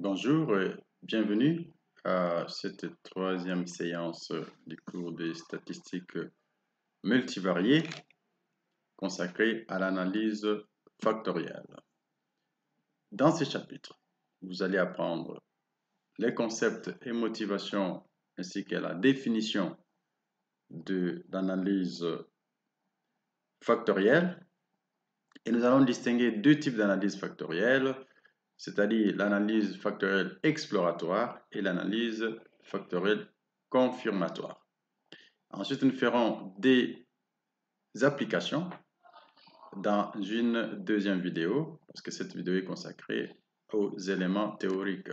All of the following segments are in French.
Bonjour et bienvenue à cette troisième séance du cours des statistiques multivariées consacrée à l'analyse factorielle. Dans ce chapitre, vous allez apprendre les concepts et motivations ainsi que la définition de l'analyse factorielle. Et nous allons distinguer deux types d'analyse factorielle, c'est-à-dire l'analyse factorielle exploratoire et l'analyse factorielle confirmatoire. Ensuite, nous ferons des applications dans une deuxième vidéo, parce que cette vidéo est consacrée aux éléments théoriques.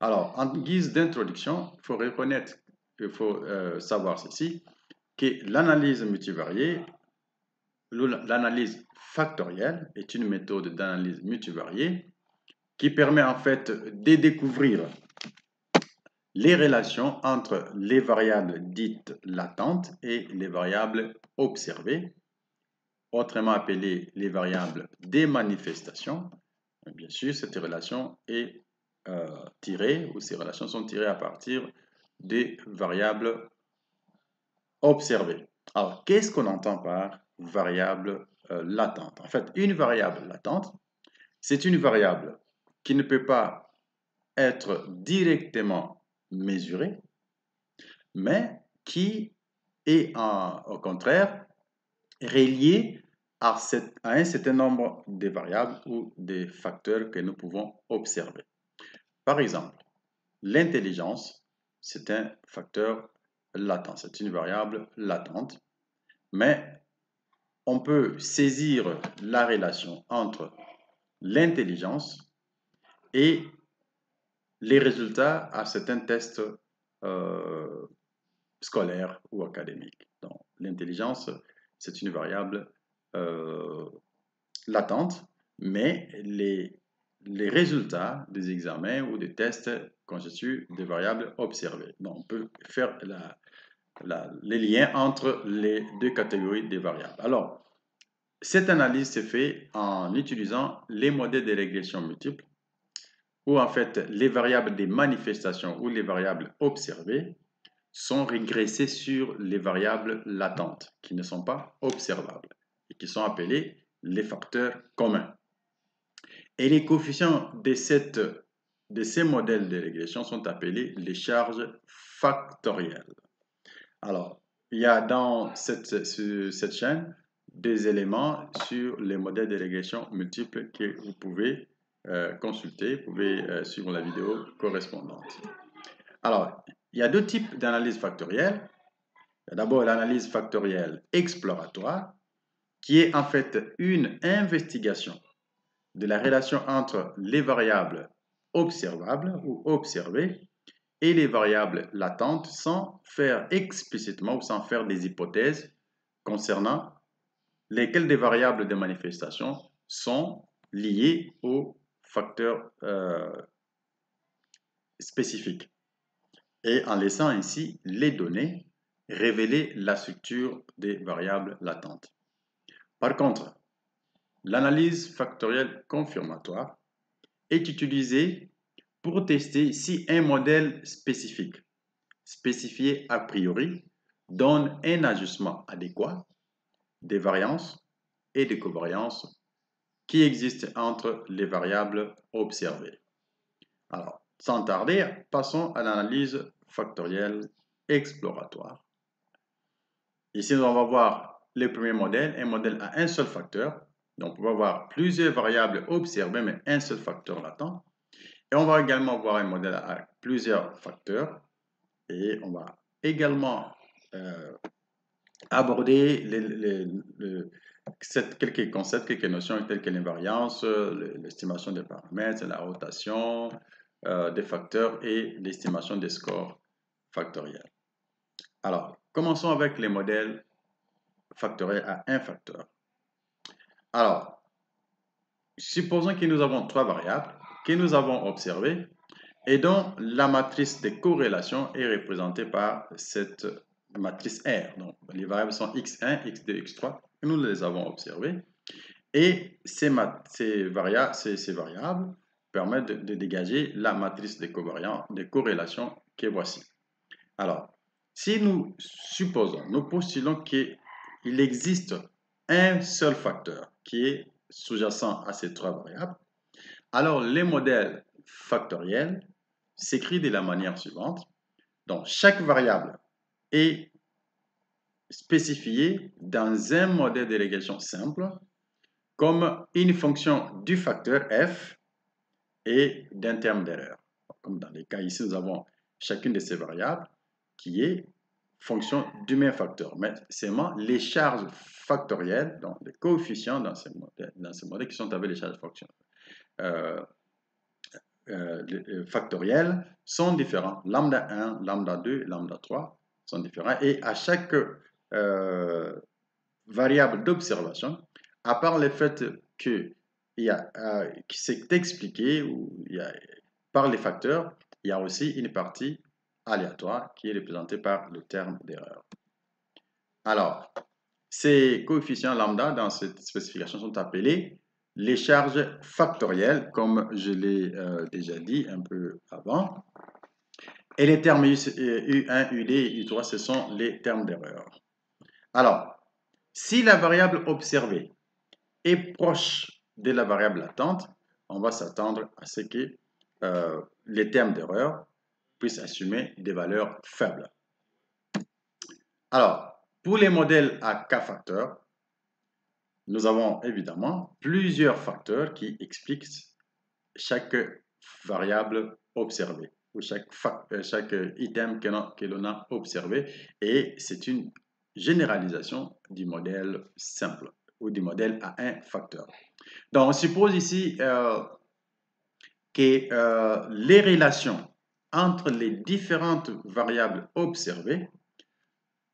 Alors, en guise d'introduction, il faut savoir ceci, que l'analyse multivariée, l'analyse factorielle est une méthode d'analyse multivariée qui permet en fait de découvrir les relations entre les variables dites latentes et les variables observées, autrement appelées les variables des manifestations. Bien sûr, cette relation est tirée, ou ces relations sont tirées à partir des variables observées. Alors, qu'est-ce qu'on entend par variable latente? En fait, une variable latente, c'est une variable qui ne peut pas être directement mesurée, mais qui est au contraire reliée à un certain nombre de variables ou des facteurs que nous pouvons observer. Par exemple, l'intelligence, c'est un facteur latent, c'est une variable latente, mais on peut saisir la relation entre l'intelligence et les résultats à certains tests scolaires ou académiques. Donc, l'intelligence, c'est une variable latente, mais les résultats des examens ou des tests constituent des variables observées. Donc, on peut faire les liens entre les deux catégories des variables. Alors, cette analyse se fait en utilisant les modèles de régression multiples, où en fait les variables des manifestations ou les variables observées sont régressées sur les variables latentes qui ne sont pas observables et qui sont appelées les facteurs communs. Et les coefficients de ces modèles de régression sont appelés les charges factorielles. Alors, il y a dans cette chaîne des éléments sur les modèles de régression multiples que vous pouvez consulter, vous pouvez suivre la vidéo correspondante. Alors, il y a deux types d'analyse factorielle. Il y a d'abord l'analyse factorielle exploratoire, qui est en fait une investigation de la relation entre les variables observables ou observées et les variables latentes sans faire explicitement ou sans faire des hypothèses concernant lesquelles des variables de manifestation sont liées aux facteurs spécifiques. Et en laissant ainsi les données révéler la structure des variables latentes. Par contre, l'analyse factorielle confirmatoire est utilisée pour tester si un modèle spécifique, spécifié a priori, donne un ajustement adéquat des variances et des covariances qui existent entre les variables observées. Alors, sans tarder, passons à l'analyse factorielle exploratoire. Ici, on va voir le premier modèle, un modèle à un seul facteur. Donc, on va voir plusieurs variables observées, mais un seul facteur latent. Et on va également voir un modèle à plusieurs facteurs. Et on va également aborder quelques concepts, quelques notions telles que l'invariance, l'estimation des paramètres, la rotation des facteurs et l'estimation des scores factoriels. Alors, commençons avec les modèles factoriels à un facteur. Alors, supposons que nous avons trois variables que nous avons observées et dont la matrice de corrélation est représentée par cette matrice R. Donc, les variables sont x1, x2, x3, et nous les avons observées. Et ces variables permet de dégager la matrice de corrélation que voici. Alors, si nous supposons, nous postulons qu'il existe un seul facteur qui est sous-jacent à ces trois variables, alors les modèles factoriels s'écrivent de la manière suivante. Donc, chaque variable est spécifiée dans un modèle de régression simple comme une fonction du facteur f et d'un terme d'erreur. Comme dans les cas ici, nous avons chacune de ces variables qui est fonction du même facteur, mais seulement les charges factorielles, donc les coefficients dans ces modèles qui sont avec les charges factorielles sont différents. Lambda 1, lambda 2, lambda 3 sont différents et à chaque variable d'observation, à part le fait que qui s'est expliqué par les facteurs, il y a aussi une partie aléatoire qui est représentée par le terme d'erreur. Alors, ces coefficients lambda dans cette spécification sont appelés les charges factorielles, comme je l'ai déjà dit un peu avant. Et les termes U1, UD et U3, ce sont les termes d'erreur. Alors, si la variable observée est proche de la variable latente, on va s'attendre à ce que les termes d'erreur puissent assumer des valeurs faibles. Alors, pour les modèles à k facteurs, nous avons évidemment plusieurs facteurs qui expliquent chaque variable observée ou chaque item que l'on a observé, et c'est une généralisation du modèle simple ou du modèle à un facteur. Donc, on suppose ici que les relations entre les différentes variables observées,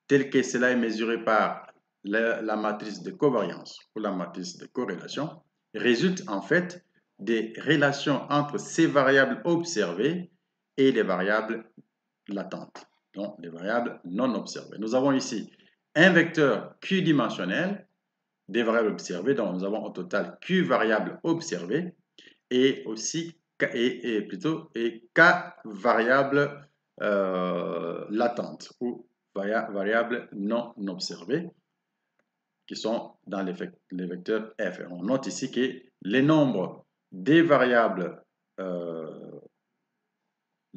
telles que cela est mesuré par la matrice de covariance ou la matrice de corrélation, résultent en fait des relations entre ces variables observées et les variables latentes, donc les variables non observées. Nous avons ici un vecteur Q-dimensionnel des variables observées, donc nous avons au total Q variables observées et aussi K variables latentes ou variables non observées qui sont dans les vecteurs F. On note ici que les nombres des variables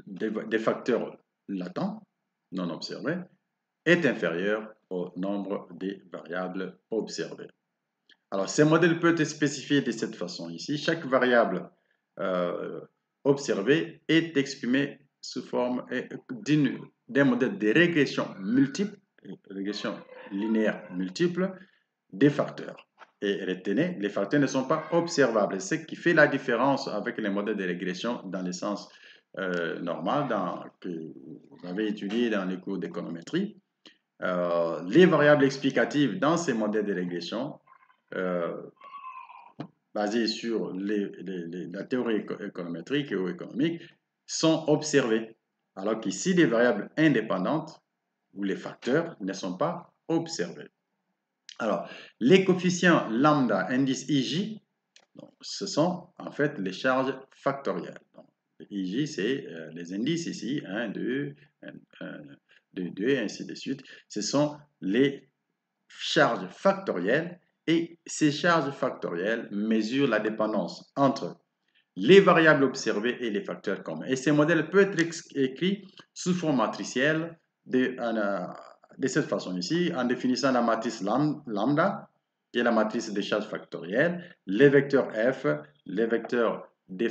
des facteurs latents non observés est inférieur au nombre des variables observées. Alors, ces modèles peuvent être spécifiés de cette façon ici. Chaque variable observée est exprimée sous forme d'un modèle de régression multiple, régression linéaire multiple des facteurs. Et retenez, les facteurs ne sont pas observables. C'est ce qui fait la différence avec les modèles de régression dans le sens normal que vous avez étudié dans les cours d'économétrie. Les variables explicatives dans ces modèles de régression basés sur la théorie économétrique ou économique sont observées. Alors qu'ici, les variables indépendantes ou les facteurs ne sont pas observés. Alors, les coefficients lambda, indice IJ, donc, ce sont en fait les charges factorielles. Donc, IJ, c'est les indices ici, 1, 2, 2, 2, et ainsi de suite. Ce sont les charges factorielles et ces charges factorielles mesurent la dépendance entre les variables observées et les facteurs communs. Et ces modèles peuvent être écrits sous forme matricielle de cette façon ici, en définissant la matrice lambda, qui est la matrice des charges factorielles, les vecteurs F, les vecteurs des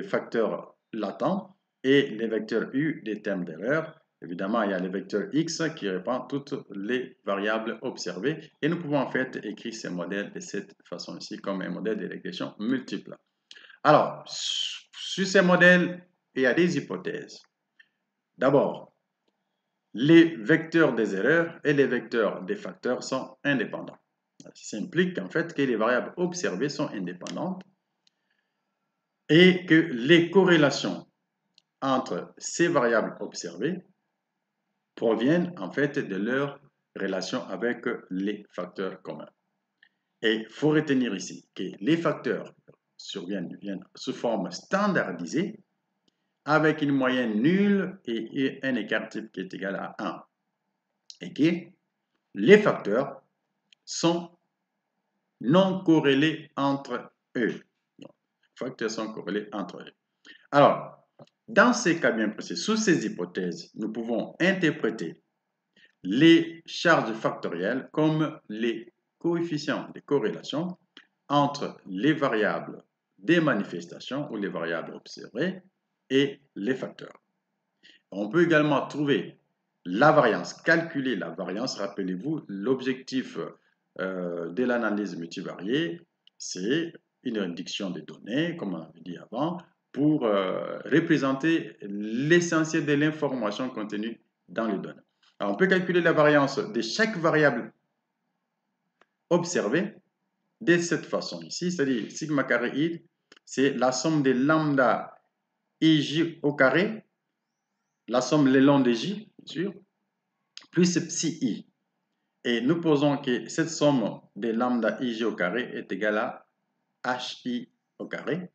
facteurs latents et les vecteurs U des termes d'erreur. Évidemment, il y a le vecteur X qui reprend toutes les variables observées et nous pouvons en fait écrire ces modèles de cette façon ici comme un modèle de régression multiple. Alors, sur ces modèles, il y a des hypothèses. D'abord, les vecteurs des erreurs et les vecteurs des facteurs sont indépendants. Ça implique en fait que les variables observées sont indépendantes et que les corrélations entre ces variables observées proviennent en fait de leur relation avec les facteurs communs. Et il faut retenir ici que les facteurs surviennent sous forme standardisée avec une moyenne nulle et un écart type qui est égal à 1. Et que les facteurs sont non corrélés entre eux. Les facteurs sont corrélés entre eux. Alors, dans ces cas bien précis, sous ces hypothèses, nous pouvons interpréter les charges factorielles comme les coefficients de corrélation entre les variables des manifestations ou les variables observées et les facteurs. On peut également trouver la variance, calculer la variance. Rappelez-vous, l'objectif de l'analyse multivariée, c'est une réduction des données, comme on avait dit avant, pour représenter l'essentiel de l'information contenue dans les données. Alors, on peut calculer la variance de chaque variable observée de cette façon ici, c'est-à-dire sigma carré i, c'est la somme des lambda ij au carré, la somme le long de j, bien sûr, plus psi i. Et nous posons que cette somme de lambda ij au carré est égale à hi au carré.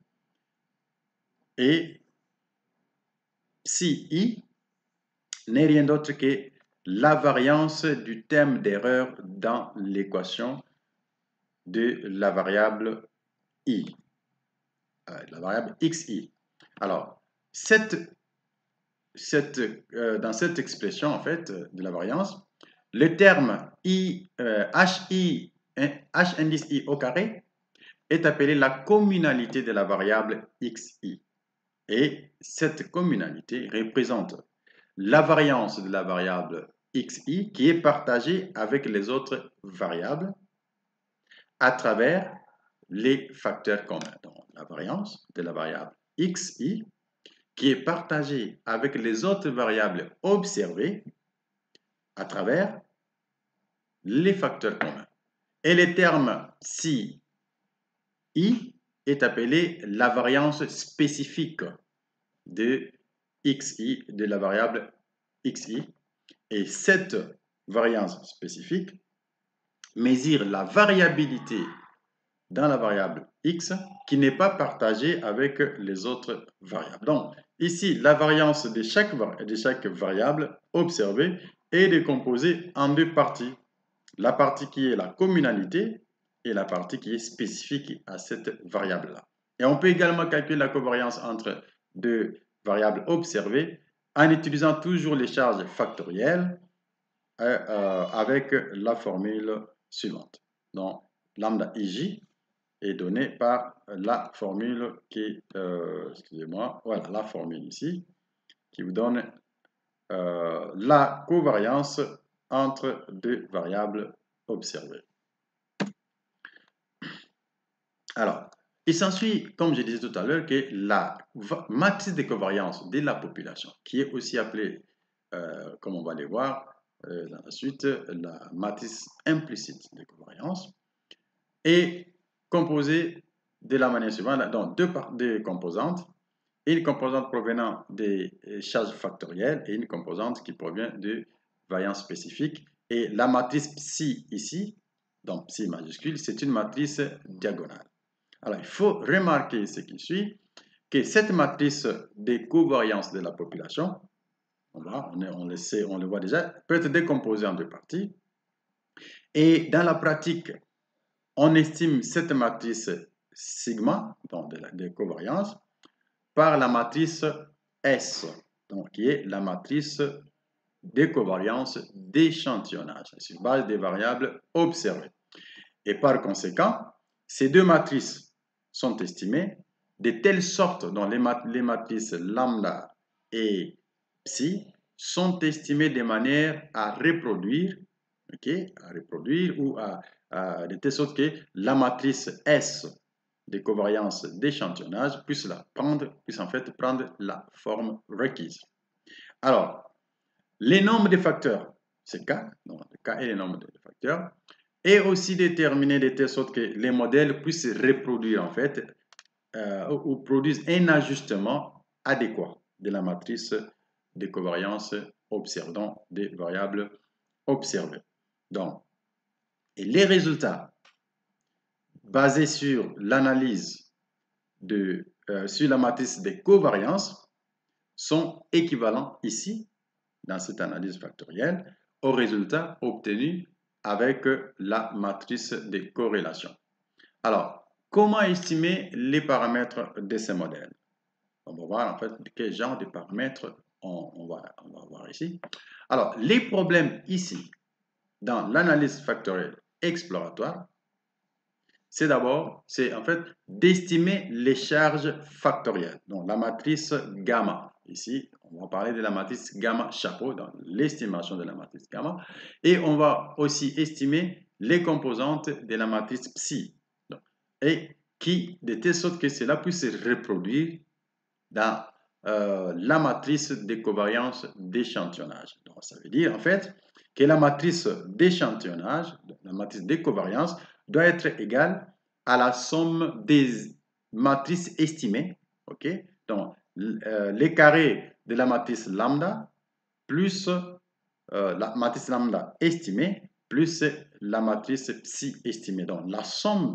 Et psi i n'est rien d'autre que la variance du terme d'erreur dans l'équation de la variable i, la variable xi. Alors, dans cette expression en fait de la variance, le terme hi, h indice i au carré est appelé la communalité de la variable xi. Et cette communalité représente la variance de la variable xi qui est partagée avec les autres variables à travers les facteurs communs. Donc, la variance de la variable xi qui est partagée avec les autres variables observées à travers les facteurs communs. Et le terme psi i est appelé la variance spécifique de xi, de la variable xi. Et cette variance spécifique mesure la variabilité dans la variable x qui n'est pas partagée avec les autres variables. Donc, ici, la variance de chaque variable observée est décomposée en deux parties. La partie qui est la communalité et la partie qui est spécifique à cette variable-là. Et on peut également calculer la covariance entre deux variables observées en utilisant toujours les charges factorielles avec la formule suivante. Donc, lambda ij est donné par la formule qui, excusez-moi, voilà la formule ici, qui vous donne la covariance entre deux variables observées. Alors, il s'ensuit, comme je disais tout à l'heure, que la matrice de covariance de la population, qui est aussi appelée, comme on va le voir dans la suite, la matrice implicite de covariance, est composée de la manière suivante, donc deux composantes, une composante provenant des charges factorielles et une composante qui provient de variance spécifique. Et la matrice psi ici, donc psi majuscule, c'est une matrice diagonale. Alors, il faut remarquer ce qui suit, que cette matrice de covariance de la population, on le voit déjà, peut être décomposée en deux parties. Et dans la pratique, on estime cette matrice sigma, donc de covariance, par la matrice S, donc qui est la matrice de covariance d'échantillonnage, sur base des variables observées. Et par conséquent, ces deux matrices sont estimées de telle sorte dont les matrices lambda et psi sont estimées de manière à reproduire, ou de telle sorte que la matrice S de covariance d'échantillonnage puisse en fait prendre la forme requise. Alors, les nombres de facteurs, c'est K, donc K est le nombre de facteurs, est aussi déterminé de telle sorte que les modèles puissent reproduire en fait ou produisent un ajustement adéquat de la matrice de covariance observant des variables observées. Donc, et les résultats basés sur l'analyse sur la matrice des covariances sont équivalents ici, dans cette analyse factorielle, au résultat obtenu avec la matrice des corrélations. Alors, comment estimer les paramètres de ces modèles? On va voir en fait quel genre de paramètres on va voir ici. Alors, les problèmes ici, dans l'analyse factorielle exploratoire, c'est d'abord, c'est en fait d'estimer les charges factorielles. Donc, la matrice gamma. Ici, on va parler de la matrice gamma chapeau, dans l'estimation de la matrice gamma. Et on va aussi estimer les composantes de la matrice psi. Et qui, de telle sorte que cela puisse se reproduire dans la matrice de covariance d'échantillonnage. Donc, ça veut dire en fait que la matrice d'échantillonnage, la matrice de covariance, doit être égale à la somme des matrices estimées, ok? Donc, les carrés de la matrice lambda plus la matrice lambda estimée plus la matrice psi estimée. Donc, la somme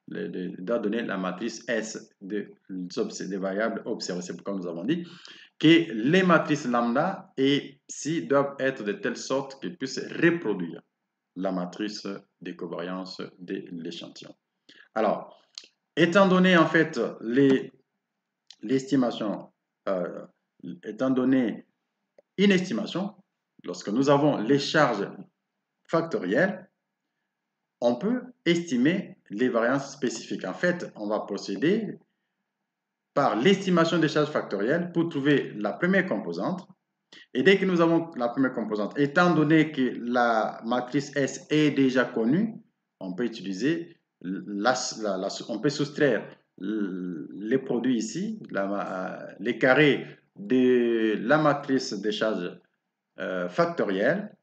doit donner la matrice S des variables observées. C'est pourquoi nous avons dit que les matrices lambda et psi doivent être de telle sorte qu'elles puissent reproduire la matrice de covariance de l'échantillon. Alors, étant donné en fait l'estimation, étant donné une estimation, lorsque nous avons les charges factorielles, on peut estimer les variances spécifiques. En fait, on va procéder par l'estimation des charges factorielles pour trouver la première composante. Et dès que nous avons la première composante, étant donné que la matrice S est déjà connue, on peut utiliser, on peut soustraire les produits ici, les carrés de la matrice des charges factorielles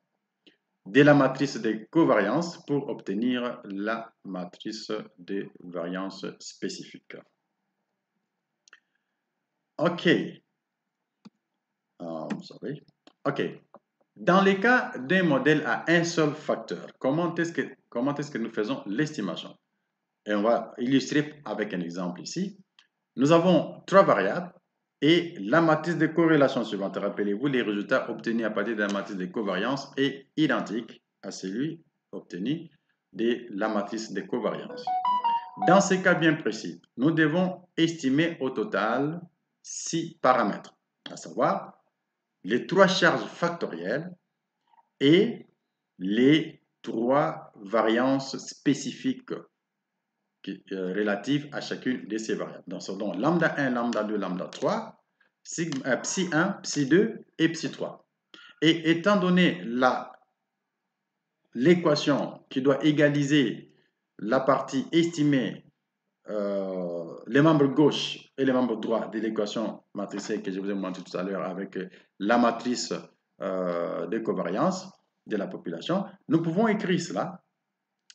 de la matrice de covariance pour obtenir la matrice de variance spécifique. OK. OK. Dans les cas d'un modèle à un seul facteur, comment est-ce que nous faisons l'estimation? Et on va illustrer avec un exemple ici. Nous avons 3 variables et la matrice de corrélation suivante. Rappelez-vous, les résultats obtenus à partir de la matrice de covariance est identique à celui obtenu de la matrice de covariance. Dans ce cas bien précis, nous devons estimer au total 6 paramètres, à savoir les 3 charges factorielles et les 3 variances spécifiques relatives à chacune de ces variables. Donc, ce sont lambda 1, lambda 2, lambda 3, psi 1, psi 2 et psi 3. Et étant donné l'équation qui doit égaliser la partie estimée, les membres gauche et les membres droits de l'équation matricielle que je vous ai montré tout à l'heure avec la matrice de covariance de la population, nous pouvons écrire cela,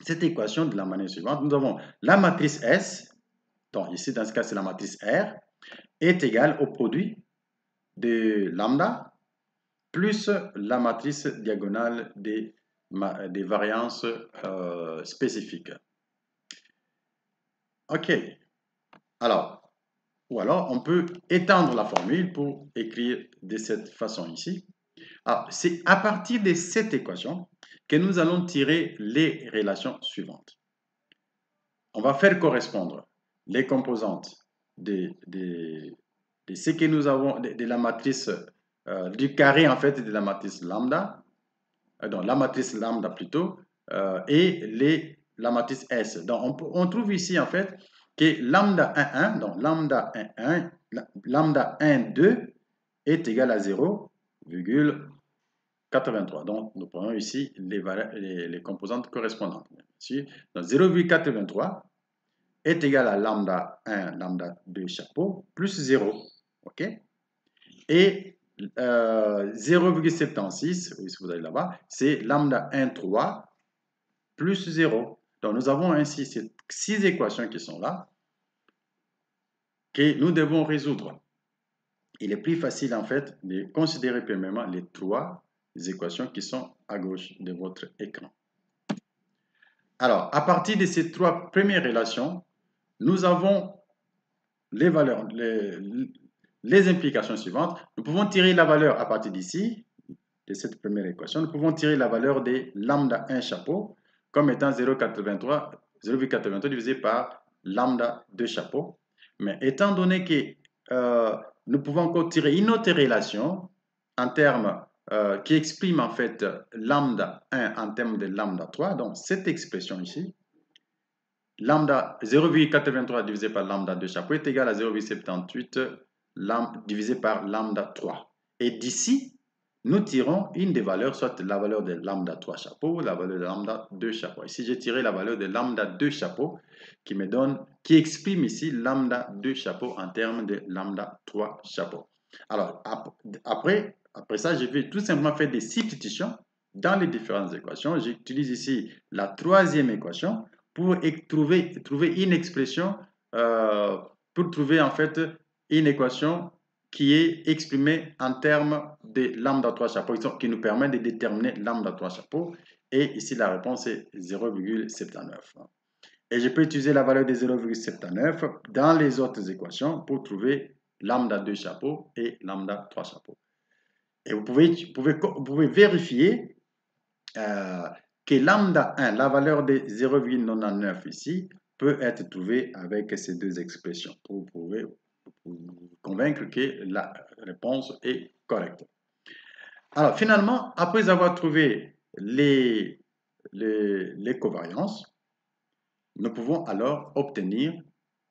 cette équation de la manière suivante. Nous avons la matrice S, donc ici dans ce cas c'est la matrice R, est égale au produit de lambda plus la matrice diagonale des variances spécifiques. OK. Alors, ou alors on peut étendre la formule pour écrire de cette façon ici. Alors, c'est à partir de cette équation que nous allons tirer les relations suivantes. On va faire correspondre les composantes de ce que nous avons, de la matrice, du carré en fait de la matrice lambda, donc la matrice lambda plutôt, et la matrice S. Donc on trouve ici en fait que lambda 1, 1, donc lambda 1, 1, lambda 1, 2 est égal à 0,83. Donc nous prenons ici les composantes correspondantes. Donc 0,83 est égal à lambda 1, lambda 2 chapeau, plus 0. OK? Et 0,76, si vous allez là-bas, c'est lambda 1, 3 plus 0. Donc nous avons ainsi ces 6 équations qui sont là, que nous devons résoudre. Il est plus facile en fait de considérer premièrement les 3 équations qui sont à gauche de votre écran. Alors, à partir de ces 3 premières relations, nous avons les valeurs, les implications suivantes. Nous pouvons tirer la valeur à partir d'ici, de cette première équation. Nous pouvons tirer la valeur de lambda 1 chapeau comme étant 0,83 divisé par lambda 2 chapeau. Mais étant donné que nous pouvons encore tirer une autre relation en termes qui exprime en fait lambda 1 en termes de lambda 3, donc cette expression ici, lambda 0,83 divisé par lambda 2 chapeau est égal à 0,78 divisé par lambda 3. Et d'ici, nous tirons une des valeurs, soit la valeur de lambda 3 chapeau ou la valeur de lambda 2 chapeau. Ici, j'ai tiré la valeur de lambda 2 chapeau qui me donne, qui exprime ici lambda 2 chapeau en termes de lambda 3 chapeau. Alors, après ça, je vais tout simplement faire des substitutions dans les différentes équations. J'utilise ici la troisième équation pour trouver une expression, pour trouver en fait une équation qui est exprimée en termes de lambda 3 chapeau, qui nous permet de déterminer lambda 3 chapeau. Et ici, la réponse est 0,79. Et je peux utiliser la valeur de 0,79 dans les autres équations pour trouver lambda 2 chapeau et lambda 3 chapeau. Et vous pouvez vérifier que lambda 1, la valeur de 0,99 ici, peut être trouvée avec ces deux expressions pour vous convaincre que la réponse est correcte. Alors finalement, après avoir trouvé les covariances, nous pouvons alors obtenir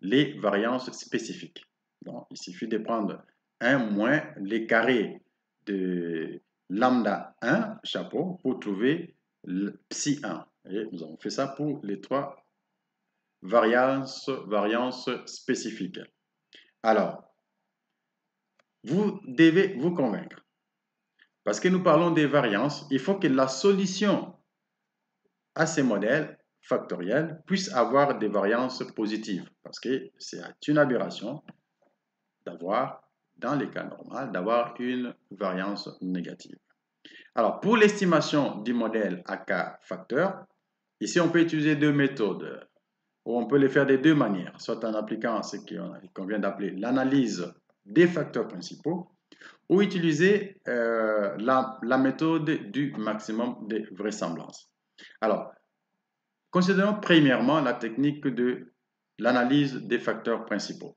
les variances spécifiques. Donc, il suffit de prendre 1 moins les carrés de lambda 1 chapeau pour trouver le psi 1. Et nous avons fait ça pour les trois variances spécifiques. Alors, vous devez vous convaincre. Parce que nous parlons des variances, il faut que la solution à ces modèles factoriels puisse avoir des variances positives. Parce que c'est une aberration d'avoir, dans les cas normaux, d'avoir une variance négative. Alors, pour l'estimation du modèle à cas facteur, ici, on peut utiliser deux méthodes, ou on peut les faire de deux manières, soit en appliquant ce qu'on vient d'appeler l'analyse des facteurs principaux, ou utiliser la méthode du maximum de vraisemblance. Alors, considérons premièrement la technique de l'analyse des facteurs principaux.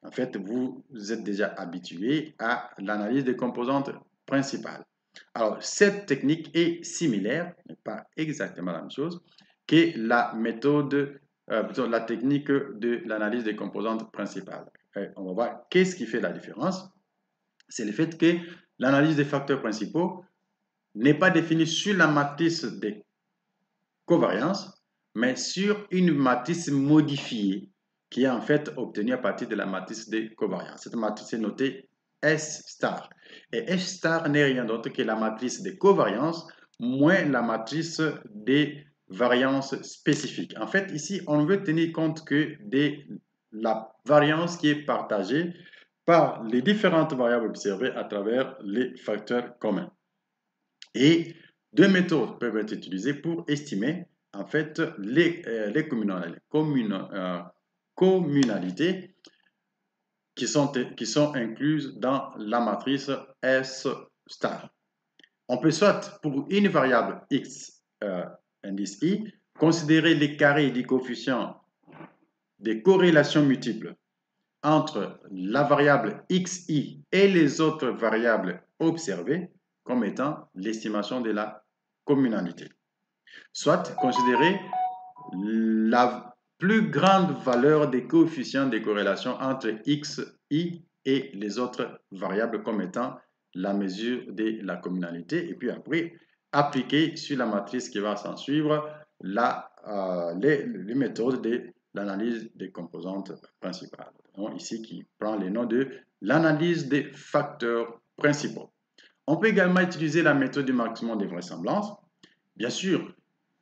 En fait, vous êtes déjà habitué à l'analyse des composantes principales. Alors, cette technique est similaire, mais pas exactement la même chose, que la méthode, la technique de l'analyse des composantes principales. Et on va voir qu'est-ce qui fait la différence. C'est le fait que l'analyse des facteurs principaux n'est pas définie sur la matrice des covariances, mais sur une matrice modifiée qui est en fait obtenue à partir de la matrice des covariances. Cette matrice est notée S star. Et S star n'est rien d'autre que la matrice des covariances moins la matrice des variances spécifiques. En fait, ici, on veut tenir compte que de la variance qui est partagée par les différentes variables observées à travers les facteurs communs. Et deux méthodes peuvent être utilisées pour estimer en fait les communalités qui sont incluses dans la matrice S star. On peut soit pour une variable x indice i considérer les carrés du coefficient des corrélations multiples entre la variable xi et les autres variables observées comme étant l'estimation de la communalité. Soit considérer la plus grande valeur des coefficients de corrélation entre xi et les autres variables comme étant la mesure de la communalité. Et puis après, appliquer sur la matrice qui va s'en suivre les méthodes de l'analyse des composantes principales. Donc, ici, qui prend le nom de l'analyse des facteurs principaux. On peut également utiliser la méthode du maximum de vraisemblance. Bien sûr,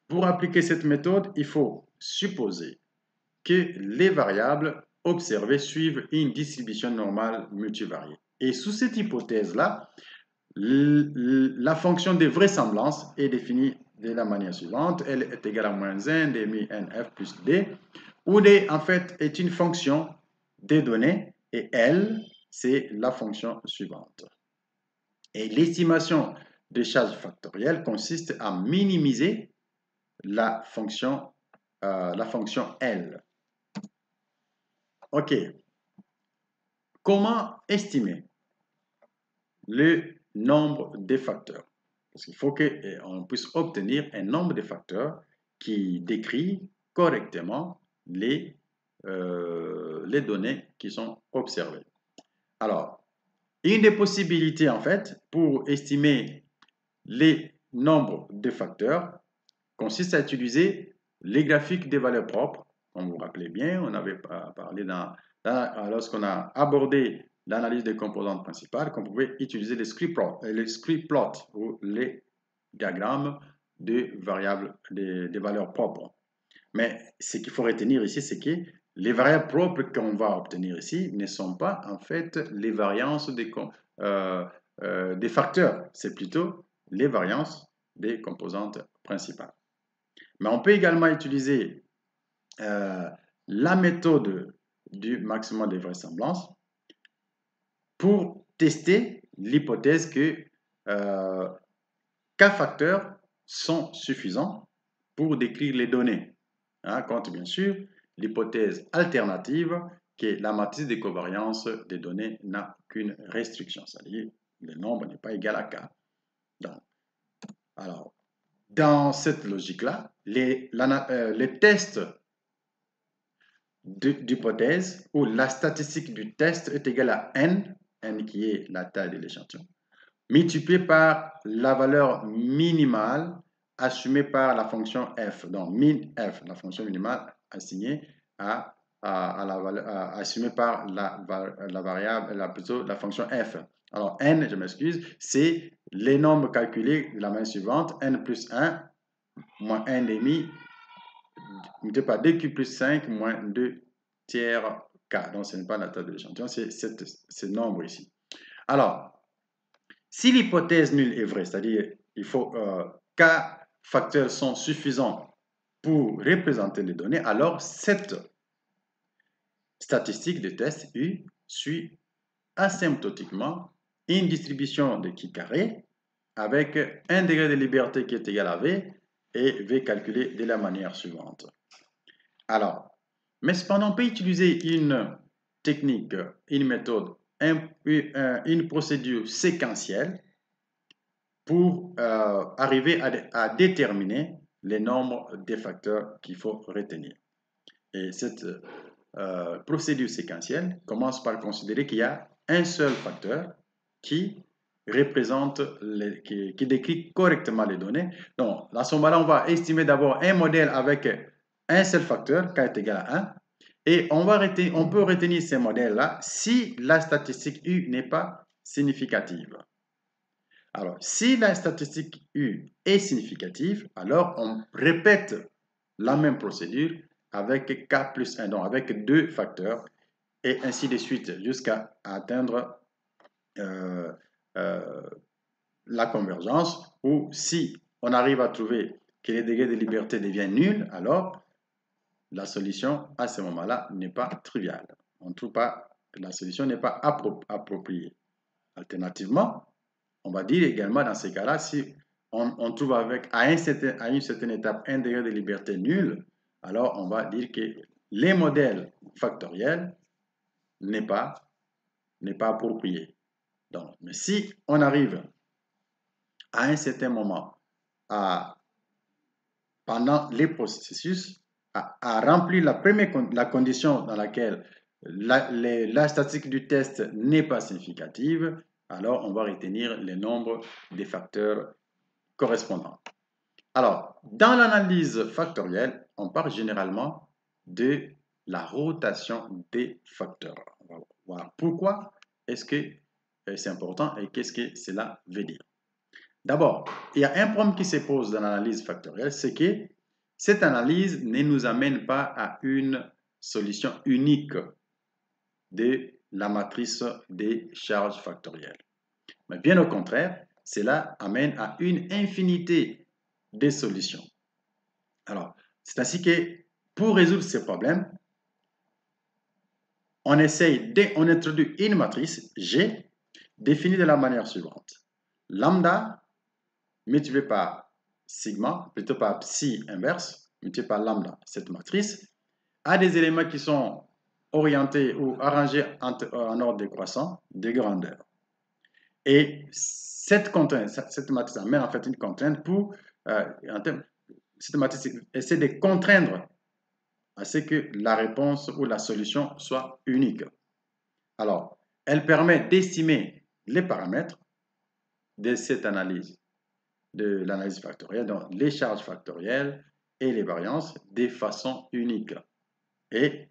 pour appliquer cette méthode, il faut supposer que les variables observées suivent une distribution normale multivariée. Et sous cette hypothèse-là, la fonction de vraisemblance est définie de la manière suivante. Elle est égale à moins 1 demi nf plus d, où d en fait est une fonction des données et L, c'est la fonction suivante. Et l'estimation des charges factorielles consiste à minimiser la fonction L. OK. Comment estimer le nombre de facteurs? Parce qu'il faut qu'on puisse obtenir un nombre de facteurs qui décrit correctement les données qui sont observées. Alors, une des possibilités, en fait, pour estimer les nombres de facteurs consiste à utiliser les graphiques des valeurs propres. Comme vous vous rappelez bien, on avait parlé lorsqu'on a abordé l'analyse des composantes principales, qu'on pouvait utiliser les script plots ou les diagrammes de variables, des valeurs propres. Mais ce qu'il faut retenir ici, c'est que les variables propres qu'on va obtenir ici ne sont pas en fait les variances des facteurs, c'est plutôt les variances des composantes principales. Mais on peut également utiliser la méthode du maximum de vraisemblance pour tester l'hypothèse que K facteurs sont suffisants pour décrire les données. Compte bien sûr l'hypothèse alternative que la matrice de covariance des données n'a qu'une restriction, c'est-à-dire le nombre n'est pas égal à K. Donc, alors, dans cette logique-là, les tests d'hypothèse où la statistique du test est égale à n qui est la taille de l'échantillon, multiplié par la valeur minimale assumée par la fonction f. Donc, min f, la fonction minimale assignée assumée par la variable, plutôt la fonction f. Alors, n, je m'excuse, c'est les nombres calculés de la manière suivante, n plus 1 moins 1 demi, multiplié par 2q plus 5 moins 2 tiers k. Donc, ce n'est pas la taille de l'échantillon, c'est ce nombre ici. Alors, si l'hypothèse nulle est vraie, c'est-à-dire il faut K facteurs sont suffisants pour représenter les données, alors cette statistique de test U suit asymptotiquement une distribution de chi carré avec un degré de liberté qui est égal à V et V calculé de la manière suivante. Alors, mais cependant, on peut utiliser une technique, une méthode, une procédure séquentielle pour arriver à déterminer les nombres des facteurs qu'il faut retenir. Et cette procédure séquentielle commence par considérer qu'il y a un seul facteur qui représente, qui décrit correctement les données. Donc, à ce moment-là, on va estimer d'abord un modèle avec un seul facteur, k est égal à 1, et on peut retenir ces modèles-là si la statistique U n'est pas significative. Alors, si la statistique U est significative, alors on répète la même procédure avec K plus 1, donc avec deux facteurs, et ainsi de suite, jusqu'à atteindre la convergence, ou si on arrive à trouver que le degré de liberté devient nul, alors la solution à ce moment-là n'est pas triviale. On ne trouve pas, la solution n'est pas appropriée. Alternativement, on va dire également dans ces cas-là, si on trouve à une certaine étape un degré de liberté nul, alors on va dire que les modèles factoriels n'est pas approprié. Donc, mais si on arrive à un certain moment, pendant les processus, à remplir la condition dans laquelle la statistique du test n'est pas significative, alors on va retenir les nombres des facteurs correspondants. Alors, dans l'analyse factorielle, on parle généralement de la rotation des facteurs. On va voir pourquoi est-ce que c'est important et qu'est-ce que cela veut dire. D'abord, il y a un problème qui se pose dans l'analyse factorielle, c'est que cette analyse ne nous amène pas à une solution unique de la matrice des charges factorielles. Mais bien au contraire, cela amène à une infinité de solutions. Alors, c'est ainsi que pour résoudre ces problèmes, on introduit une matrice G définie de la manière suivante. Lambda multiplié par sigma, plutôt par psi inverse, multiplié par lambda, cette matrice, a des éléments qui sont orientés ou arrangés en ordre décroissant de grandeur. Et cette contrainte, cette matrice amène en fait une contrainte pour, cette matrice essaie de contraindre à ce que la réponse ou la solution soit unique. Alors, elle permet d'estimer les paramètres de cette analyse, de l'analyse factorielle, donc les charges factorielles et les variances de façon unique. Et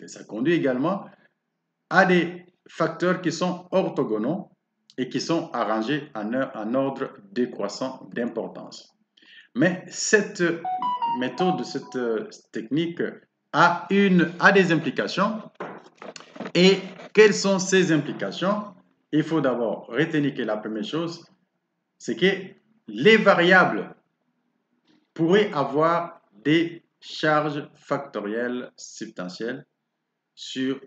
ça conduit également à des facteurs qui sont orthogonaux et qui sont arrangés en ordre décroissant d'importance. Mais cette méthode, cette technique a des implications. Et quelles sont ces implications? Il faut d'abord retenir que la première chose, c'est que les variables pourraient avoir des charges factorielles substantielles sur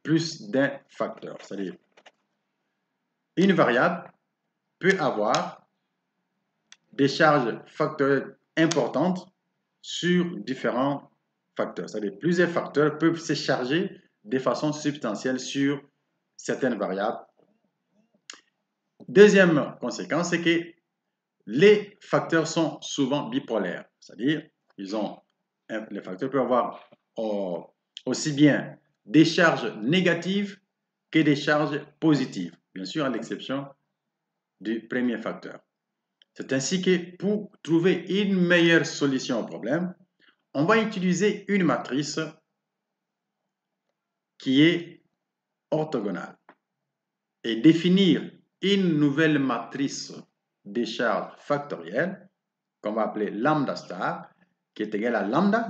plus d'un facteur. C'est-à-dire, une variable peut avoir des charges factorielles importantes sur différents facteurs. C'est-à-dire, plusieurs facteurs peuvent se charger de façon substantielle sur certaines variables. Deuxième conséquence, c'est que les facteurs sont souvent bipolaires. C'est-à-dire, les facteurs peuvent avoir aussi bien des charges négatives que des charges positives, bien sûr à l'exception du premier facteur. C'est ainsi que pour trouver une meilleure solution au problème, on va utiliser une matrice qui est orthogonale et définir une nouvelle matrice des charges factorielles qu'on va appeler lambda star, qui est égale à lambda,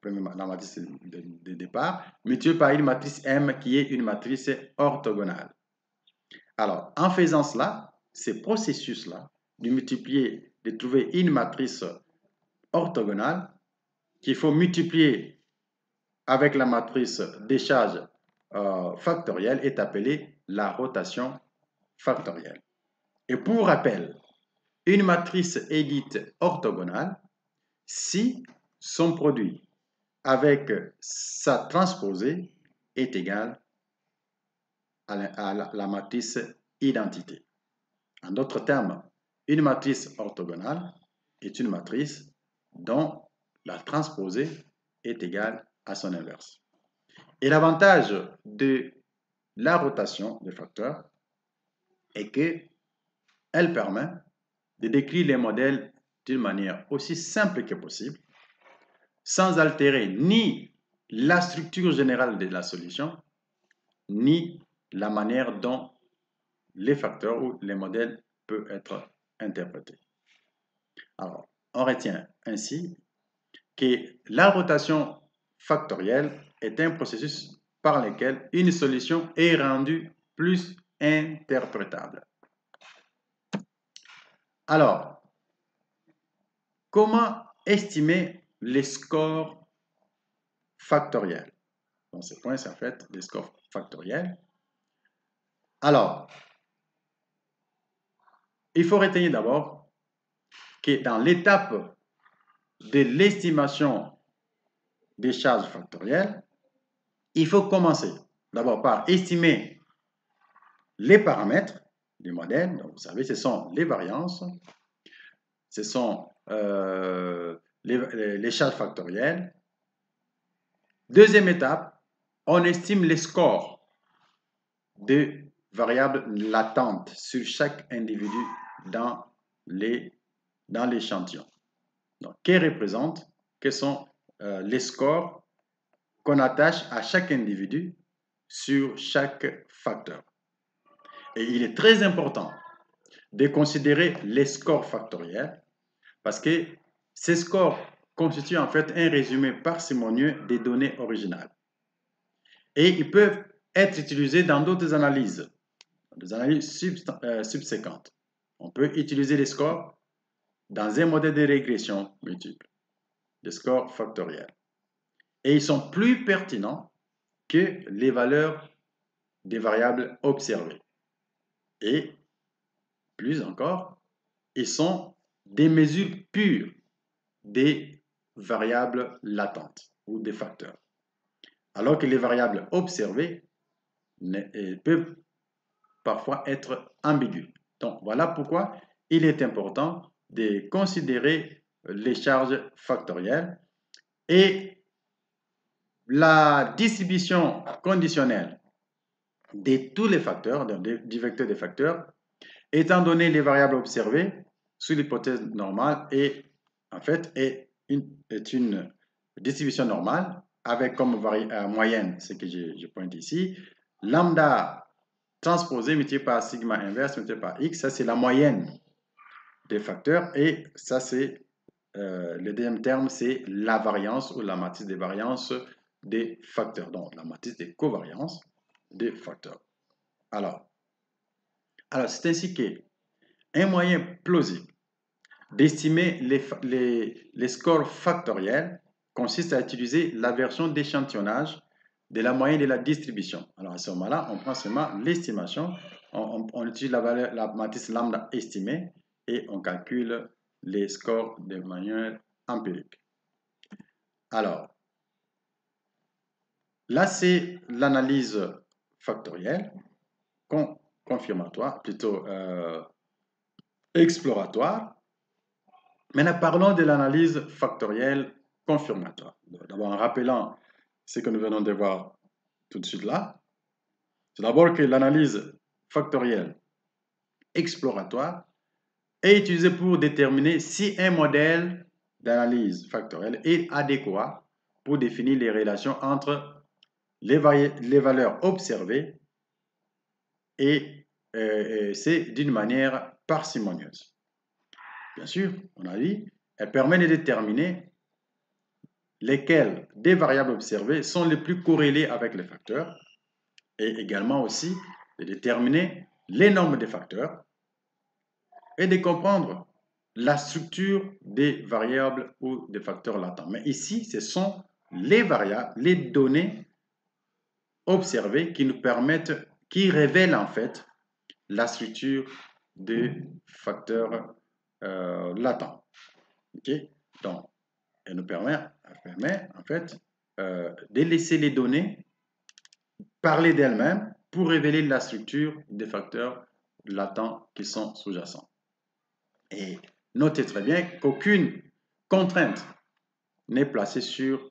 la matrice de départ, multipliée par une matrice M qui est une matrice orthogonale. Alors, en faisant cela, ce processus-là, de trouver une matrice orthogonale qu'il faut multiplier avec la matrice des charges factorielles est appelée la rotation factorielle. Et pour rappel, une matrice est dite orthogonale si son produit avec sa transposée est égal à la matrice identité. En d'autres termes, une matrice orthogonale est une matrice dont la transposée est égale à son inverse. Et l'avantage de la rotation des facteurs est qu'elle permet de décrire les modèles d'une manière aussi simple que possible, sans altérer ni la structure générale de la solution, ni la manière dont les facteurs ou les modèles peuvent être interprétés. Alors, on retient ainsi que la rotation factorielle est un processus par lequel une solution est rendue plus interprétable. Alors, comment estimer les scores factoriels? Donc, ce point, c'est en fait les scores factoriels. Alors, il faut retenir d'abord que dans l'étape de l'estimation des charges factorielles, il faut commencer d'abord par estimer les paramètres du modèle. Donc, vous savez, ce sont les variances, ce sont les charges factorielles. Deuxième étape, on estime les scores de variables latentes sur chaque individu dans l'échantillon. Donc, quels sont les scores qu'on attache à chaque individu sur chaque facteur. Et il est très important de considérer les scores factoriels parce que ces scores constituent en fait un résumé parcimonieux des données originales. Et ils peuvent être utilisés dans d'autres analyses, des analyses subséquentes. On peut utiliser les scores dans un modèle de régression multiple, des scores factoriels. Et ils sont plus pertinents que les valeurs des variables observées. Et plus encore, ils sont des mesures pures des variables latentes ou des facteurs. Alors que les variables observées peuvent parfois être ambiguës. Donc, voilà pourquoi il est important de considérer les charges factorielles et la distribution conditionnelle de tous les facteurs, du vecteur des facteurs, étant donné les variables observées sous l'hypothèse normale est en fait est une distribution normale avec comme moyenne, ce que je pointe ici, lambda transposé multiplié par sigma inverse multiplié par x, ça c'est la moyenne des facteurs et ça c'est le deuxième terme, c'est la variance ou la matrice des variances des facteurs, donc la matrice des covariances des facteurs. Alors c'est ainsi qu'un moyen plausible d'estimer les scores factoriels consiste à utiliser la version d'échantillonnage de la moyenne de la distribution. Alors à ce moment-là, on prend seulement l'estimation, on utilise la matrice lambda estimée et on calcule les scores de manière empirique. Alors, là c'est l'analyse factorielle confirmatoire, plutôt exploratoire. Maintenant, parlons de l'analyse factorielle confirmatoire. D'abord, en rappelant ce que nous venons de voir tout de suite là, c'est d'abord que l'analyse factorielle exploratoire est utilisée pour déterminer si un modèle d'analyse factorielle est adéquat pour définir les relations entre les valeurs observées et c'est d'une manière parcimonieuse. Bien sûr, on a dit, elle permet de déterminer lesquelles des variables observées sont les plus corrélées avec les facteurs et également aussi de déterminer les nombres des facteurs et de comprendre la structure des variables ou des facteurs latents. Mais ici, ce sont les variables, les données observées qui nous permettent, qui révèlent en fait la structure des facteurs latents. Okay? Donc, elle nous permet en fait de laisser les données parler d'elles-mêmes pour révéler la structure des facteurs latents qui sont sous-jacents. Et notez très bien qu'aucune contrainte n'est placée sur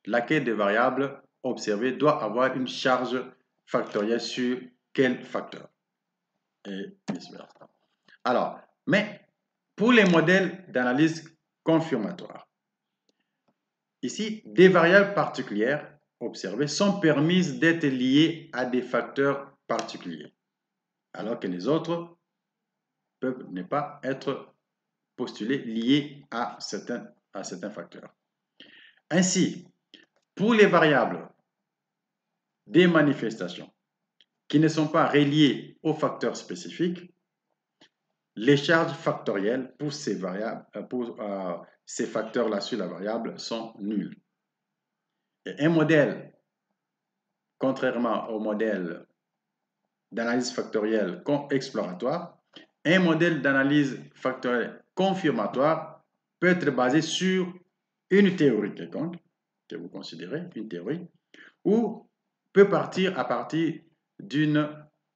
laquelle des variables observées doit avoir une charge factorielle sur quel facteur. Et vice-versa. Alors, mais pour les modèles d'analyse confirmatoire, ici, des variables particulières observées sont permises d'être liées à des facteurs particuliers, alors que les autres peuvent ne pas être postulés liés à certains facteurs. Ainsi, pour les variables des manifestations qui ne sont pas reliées aux facteurs spécifiques, les charges factorielles pour ces variables, ces facteurs-là sur la variable sont nulles. Et un modèle, contrairement au modèle d'analyse factorielle exploratoire, un modèle d'analyse factorielle confirmatoire peut être basé sur une théorie quelconque, que vous considérez une théorie, ou peut partir à partir d'une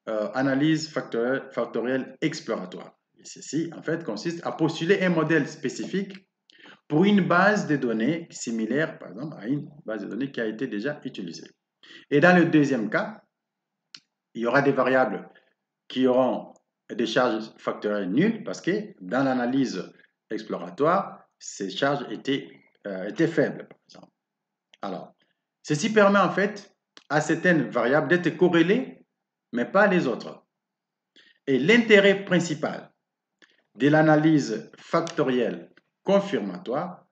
analyse factorielle exploratoire. Et ceci, en fait, consiste à postuler un modèle spécifique pour une base de données similaire, par exemple, à une base de données qui a été déjà utilisée. Et dans le deuxième cas, il y aura des variables qui auront des charges factorielles nulles parce que dans l'analyse exploratoire, ces charges étaient faibles, par exemple. Alors, ceci permet en fait à certaines variables d'être corrélées, mais pas les autres. Et l'intérêt principal de l'analyse factorielle confirmatoire,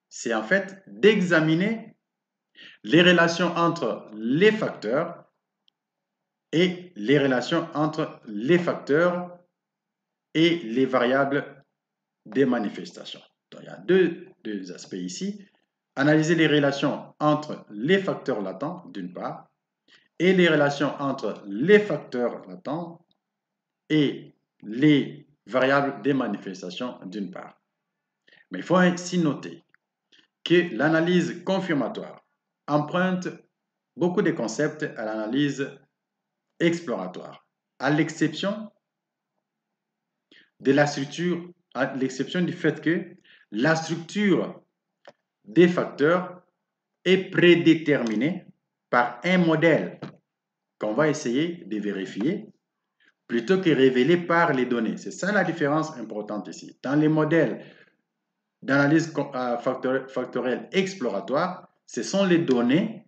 c'est en fait d'examiner les relations entre les facteurs et les relations entre les facteurs et les variables des manifestations. Donc, il y a deux aspects ici. Analyser les relations entre les facteurs latents, d'une part, et les relations entre les facteurs latents et les variables des manifestations d'une part. Mais il faut ainsi noter que l'analyse confirmatoire emprunte beaucoup de concepts à l'analyse exploratoire, à l'exception de la structure, à l'exception du fait que la structure des facteurs est prédéterminée par un modèle qu'on va essayer de vérifier plutôt que révélé par les données. C'est ça la différence importante ici. Dans les modèles d'analyse factorielle exploratoire, ce sont les données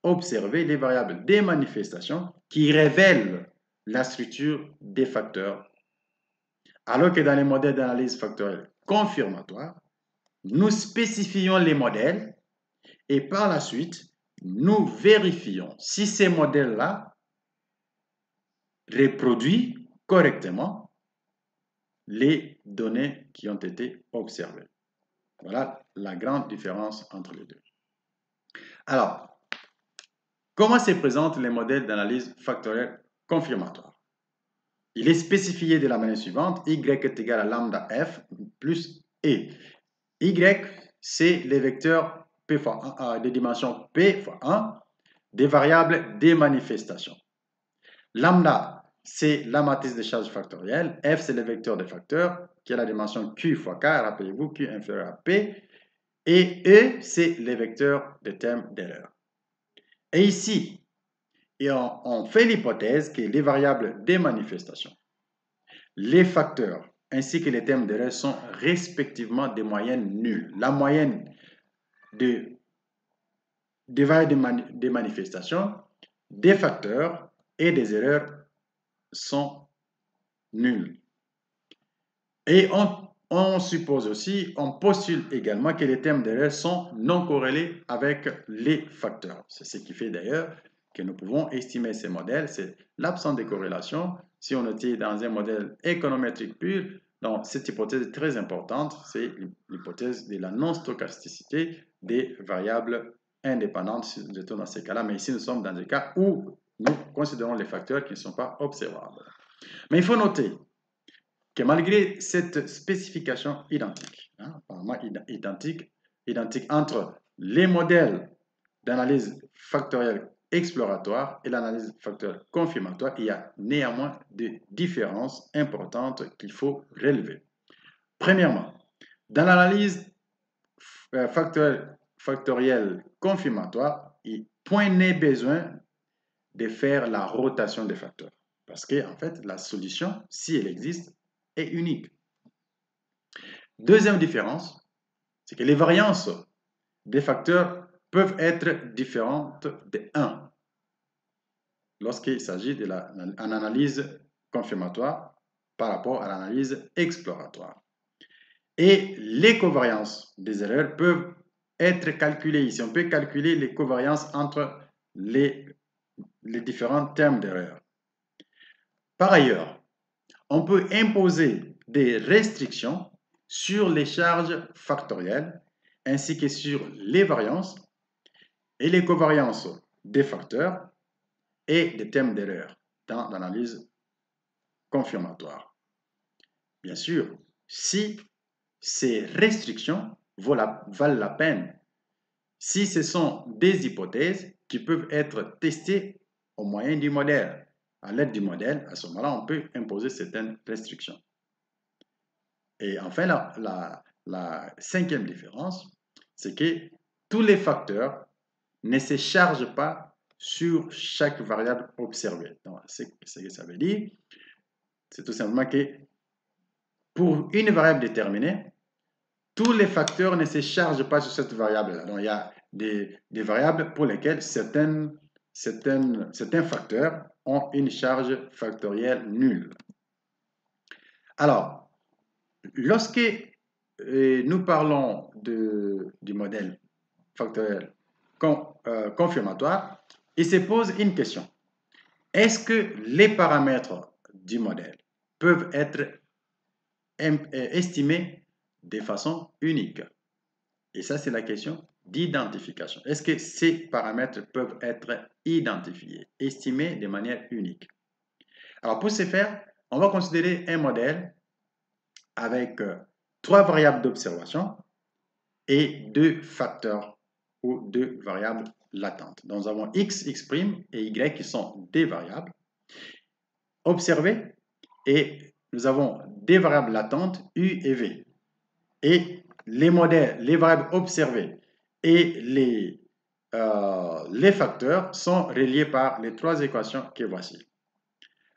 observées, les variables des manifestations qui révèlent la structure des facteurs. Alors que dans les modèles d'analyse factorielle confirmatoire, nous spécifions les modèles et par la suite, nous vérifions si ces modèles-là reproduisent correctement les données qui ont été observées. Voilà la grande différence entre les deux. Alors, comment se présentent les modèles d'analyse factorielle confirmatoire? Il est spécifié de la manière suivante, y est égal à lambda f plus e. Y, c'est les vecteurs p fois 1, de dimension p fois 1 des variables des manifestations. Lambda, c'est la matrice de charge factorielle. F, c'est le vecteur des facteurs qui a la dimension q fois k. Rappelez-vous, q inférieur à p. Et E, c'est les vecteurs de termes d'erreur. Et ici, on fait l'hypothèse que les variables des manifestations, les facteurs ainsi que les termes d'erreur sont respectivement des moyennes nulles. La moyenne des variables des manifestations, des facteurs et des erreurs sont nulles. Et on suppose aussi, on postule également que les termes d'erreur sont non corrélés avec les facteurs. C'est ce qui fait d'ailleurs que nous pouvons estimer ces modèles. C'est l'absence de corrélation. Si on était dans un modèle économétrique pur, donc cette hypothèse est très importante. C'est l'hypothèse de la non-stochasticité des variables indépendantes si nous étions dans ces cas-là. Mais ici, nous sommes dans des cas où nous considérons les facteurs qui ne sont pas observables. Mais il faut noter que malgré cette spécification identique, apparemment identique entre les modèles d'analyse factorielle exploratoire et l'analyse factorielle confirmatoire, il y a néanmoins des différences importantes qu'il faut relever. Premièrement, dans l'analyse factorielle confirmatoire, point n'est besoin de faire la rotation des facteurs. Parce que, en fait, la solution, si elle existe, est unique. Deuxième différence, c'est que les variances des facteurs peuvent être différentes de 1 lorsqu'il s'agit d'une analyse confirmatoire par rapport à l'analyse exploratoire. Et les covariances des erreurs peuvent être calculées ici. On peut calculer les covariances entre les différents termes d'erreur. Par ailleurs, on peut imposer des restrictions sur les charges factorielles ainsi que sur les variances et les covariances des facteurs et des termes d'erreur dans l'analyse confirmatoire. Bien sûr, si ces restrictions valent la peine, si ce sont des hypothèses qui peuvent être testées au moyen du modèle. À l'aide du modèle, à ce moment-là, on peut imposer certaines restrictions. Et enfin, la cinquième différence, c'est que tous les facteurs ne se chargent pas sur chaque variable observée. Donc, ce que ça veut dire, c'est tout simplement que pour une variable déterminée, tous les facteurs ne se chargent pas sur cette variable-là. Donc, il y a des variables pour lesquelles certains facteurs ont une charge factorielle nulle. Alors, lorsque nous parlons du modèle factoriel confirmatoire, il se pose une question. Est-ce que les paramètres du modèle peuvent être estimés de façon unique? Et ça, c'est la question d'identification. Est-ce que ces paramètres peuvent être identifiés, estimés de manière unique? Alors, pour ce faire, on va considérer un modèle avec 3 variables d'observation et 2 facteurs ou 2 variables latentes. Donc, nous avons x, x' et y qui sont des variables observées et nous avons des variables latentes u et v. Et les modèles, les variables observées et les facteurs sont reliés par les 3 équations que voici.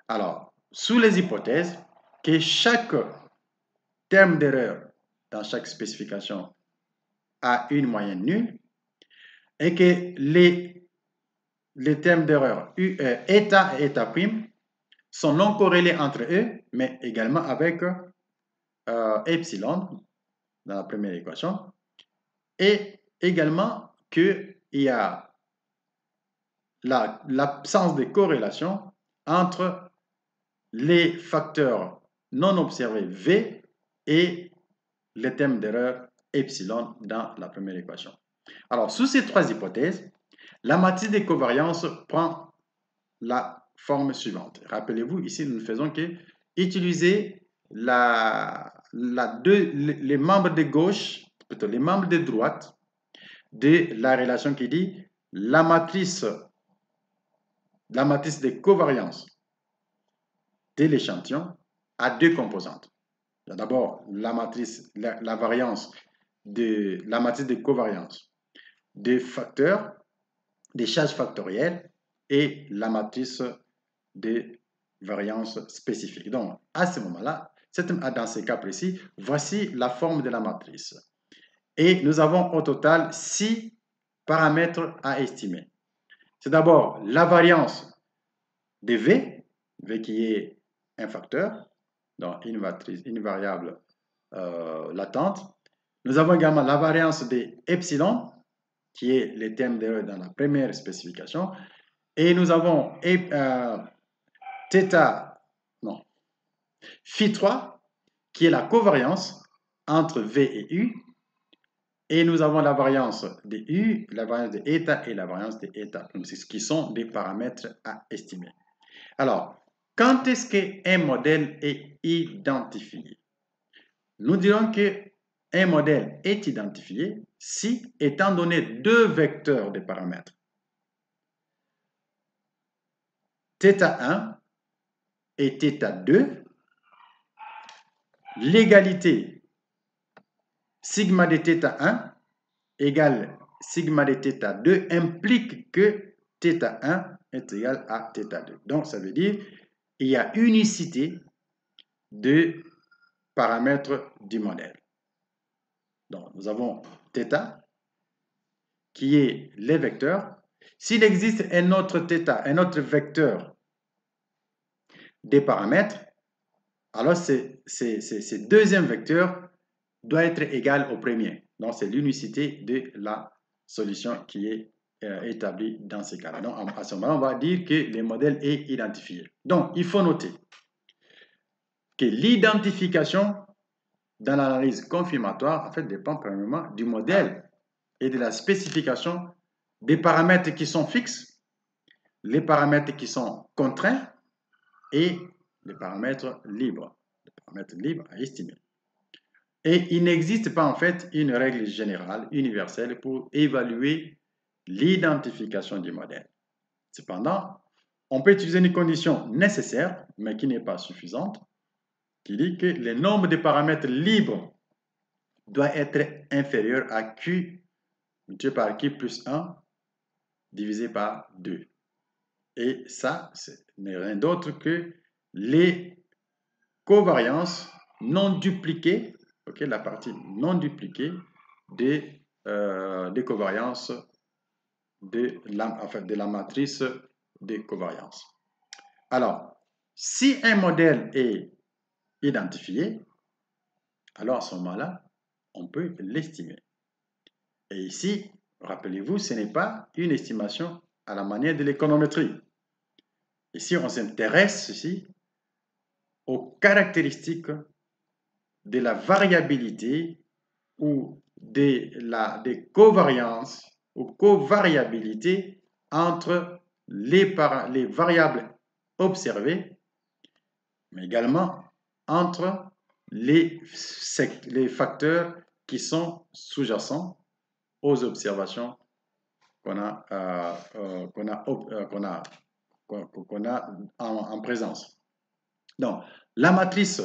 Alors, sous les hypothèses que chaque terme d'erreur dans chaque spécification a une moyenne nulle et que les termes d'erreur eta et eta' sont non corrélés entre eux, mais également avec epsilon dans la première équation, et également qu'il y a l'absence de corrélation entre les facteurs non observés V et les termes d'erreur epsilon dans la première équation. Alors, sous ces 3 hypothèses, la matrice de covariance prend la forme suivante. Rappelez-vous, ici, nous ne faisons que utiliser les membres de gauche, plutôt les membres de droite de la relation qui dit la matrice de covariance de l'échantillon a 2 composantes. D'abord, la matrice de covariance des facteurs, des charges factorielles et la matrice de variance spécifique. Donc, à ce moment-là, dans ce cas précis, voici la forme de la matrice. Et nous avons au total 6 paramètres à estimer. C'est d'abord la variance de V, V qui est un facteur, donc une variable latente. Nous avons également la variance de epsilon, qui est le terme d'erreur dans la première spécification. Et nous avons phi3, qui est la covariance entre V et U. Et nous avons la variance de U, la variance de eta et la variance de eta, ce qui sont des paramètres à estimer. Alors, quand est-ce qu'un modèle est identifié? Nous dirons qu'un modèle est identifié si, étant donné 2 vecteurs de paramètres, θ1 et θ2, l'égalité sigma de θ1 égale sigma de θ2 implique que θ1 est égal à θ2. Donc, ça veut dire qu'il y a unicité de paramètres du modèle. Donc, nous avons θ qui est les vecteurs. S'il existe un autre θ, un autre vecteur des paramètres, alors ce deuxième vecteur doit être égal au premier. Donc, c'est l'unicité de la solution qui est établie dans ces cas-là. Donc, à ce moment, on va dire que le modèle est identifié. Donc, il faut noter que l'identification dans l'analyse confirmatoire, en fait, dépend premièrement du modèle et de la spécification des paramètres qui sont fixes, les paramètres qui sont contraints et les paramètres libres à estimer. Et il n'existe pas en fait une règle générale, universelle, pour évaluer l'identification du modèle. Cependant, on peut utiliser une condition nécessaire, mais qui n'est pas suffisante, qui dit que le nombre de paramètres libres doit être inférieur à Q multiplié par Q plus 1 divisé par 2. Et ça, ce n'est rien d'autre que les covariances non dupliquées, okay, la partie non dupliquée des covariances de la matrice de covariance. Alors, si un modèle est identifié, alors à ce moment-là, on peut l'estimer. Et ici, rappelez-vous, ce n'est pas une estimation à la manière de l'économétrie. Ici, on s'intéresse ici aux caractéristiques de la variabilité ou des covariances ou covariabilités entre les variables observées, mais également entre les facteurs qui sont sous-jacents aux observations qu'on a en présence. Donc, la matrice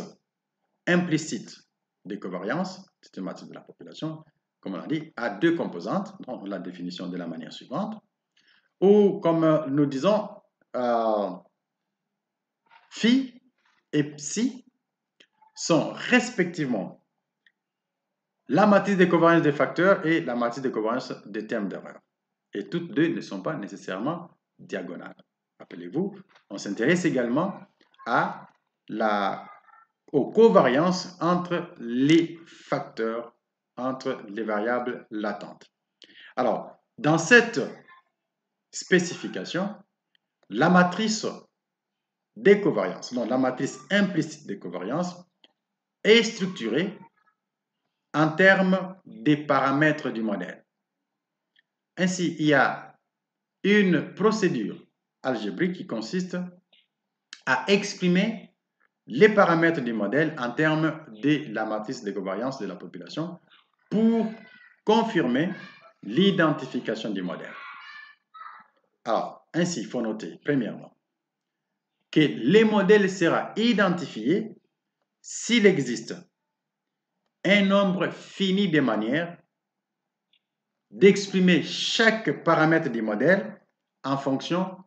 implicite des covariances, c'est une matrice de la population, comme on l'a dit, a deux composantes, dont la définition de la manière suivante, où, comme nous disons, phi et psi sont respectivement la matrice de covariance des facteurs et la matrice de covariance des termes d'erreur. Et toutes deux ne sont pas nécessairement diagonales. Rappelez-vous, on s'intéresse également aux covariances entre les facteurs, entre les variables latentes. Alors, dans cette spécification, la matrice des covariances, donc la matrice implicite des covariances, est structurée en termes des paramètres du modèle. Ainsi, il y a une procédure algébrique qui consiste à exprimer les paramètres du modèle en termes de la matrice de covariance de la population pour confirmer l'identification du modèle. Alors, ainsi, il faut noter, premièrement, que le modèle sera identifié s'il existe un nombre fini de manières d'exprimer chaque paramètre du modèle en fonction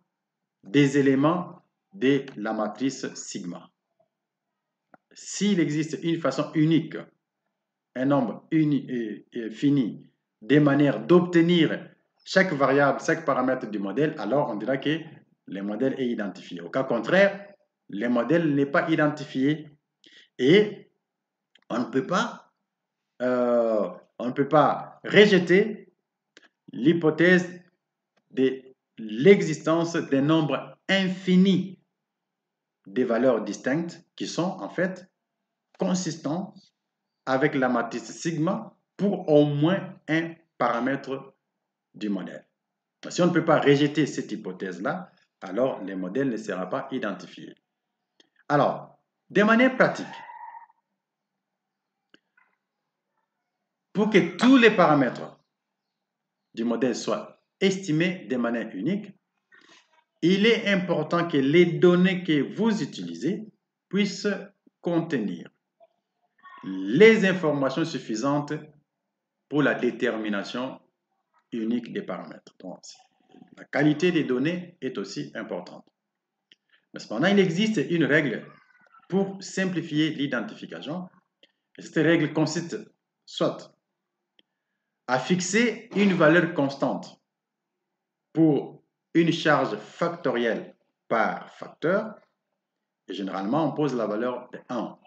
des éléments de la matrice sigma. S'il existe une façon unique, un nombre fini des manières d'obtenir chaque variable, chaque paramètre du modèle, alors on dira que le modèle est identifié. Au cas contraire, le modèle n'est pas identifié et on ne peut pas rejeter l'hypothèse de l'existence d'un nombre infini de valeurs distinctes qui sont en fait consistants avec la matrice sigma pour au moins un paramètre du modèle. Si on ne peut pas rejeter cette hypothèse-là, alors le modèle ne sera pas identifié. Alors, de manière pratique, pour que tous les paramètres du modèle soient estimés de manière unique, il est important que les données que vous utilisez puissent contenir les informations suffisantes pour la détermination unique des paramètres. Donc, la qualité des données est aussi importante. Mais cependant, il existe une règle pour simplifier l'identification. Cette règle consiste soit à fixer une valeur constante pour une charge factorielle par facteur, et généralement on pose la valeur de 1.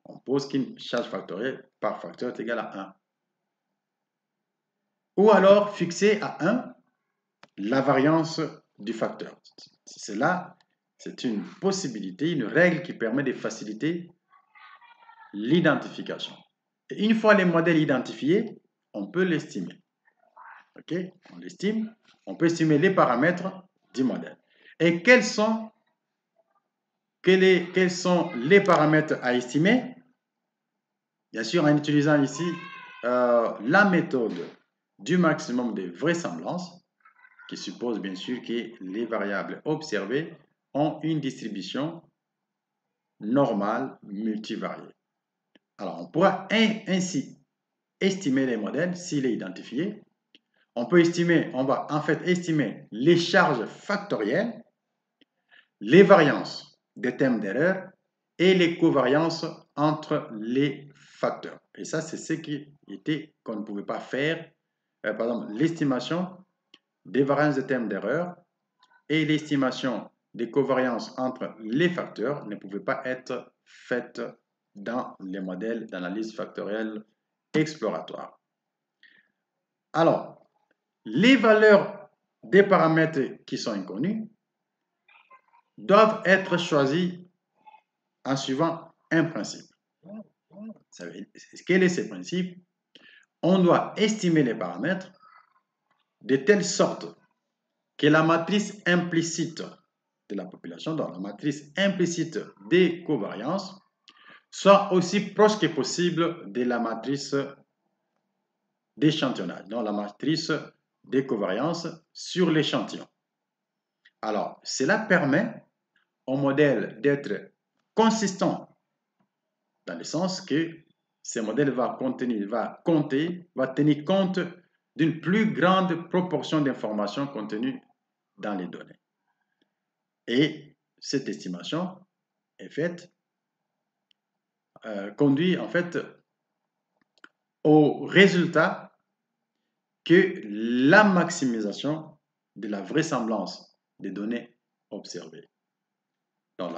On pose qu'une charge factorielle par facteur est égale à 1. Ou alors fixer à 1 la variance du facteur. C'est une possibilité, une règle qui permet de faciliter l'identification. Et une fois les modèles identifiés, on peut l'estimer. Ok, on l'estime. On peut estimer les paramètres du modèle. Et quels sont les paramètres à estimer? Bien sûr, en utilisant ici la méthode du maximum de vraisemblance, qui suppose bien sûr que les variables observées ont une distribution normale multivariée. Alors, on pourra ainsi estimer les modèles s'il est identifié. On va en fait estimer les charges factorielles, les variances des termes d'erreur et les covariances entre les facteurs. Et ça, c'est ce qu'on ne pouvait pas faire. Par exemple, l'estimation des variances des termes d'erreur et l'estimation des covariances entre les facteurs ne pouvait pas être faite dans les modèles d'analyse factorielle exploratoire. Alors, les valeurs des paramètres qui sont inconnus doivent être choisies en suivant un principe. Quel est ce principe? on doit estimer les paramètres de telle sorte que la matrice implicite de la population, donc la matrice implicite des covariances, soit aussi proche que possible de la matrice d'échantillonnage, donc la matrice des covariances sur l'échantillon. Alors, cela permet au modèle d'être consistant dans le sens que ce modèle va tenir compte d'une plus grande proportion d'informations contenues dans les données. Et cette estimation est faite, conduit en fait au résultat que la maximisation de la vraisemblance des données observées. Donc,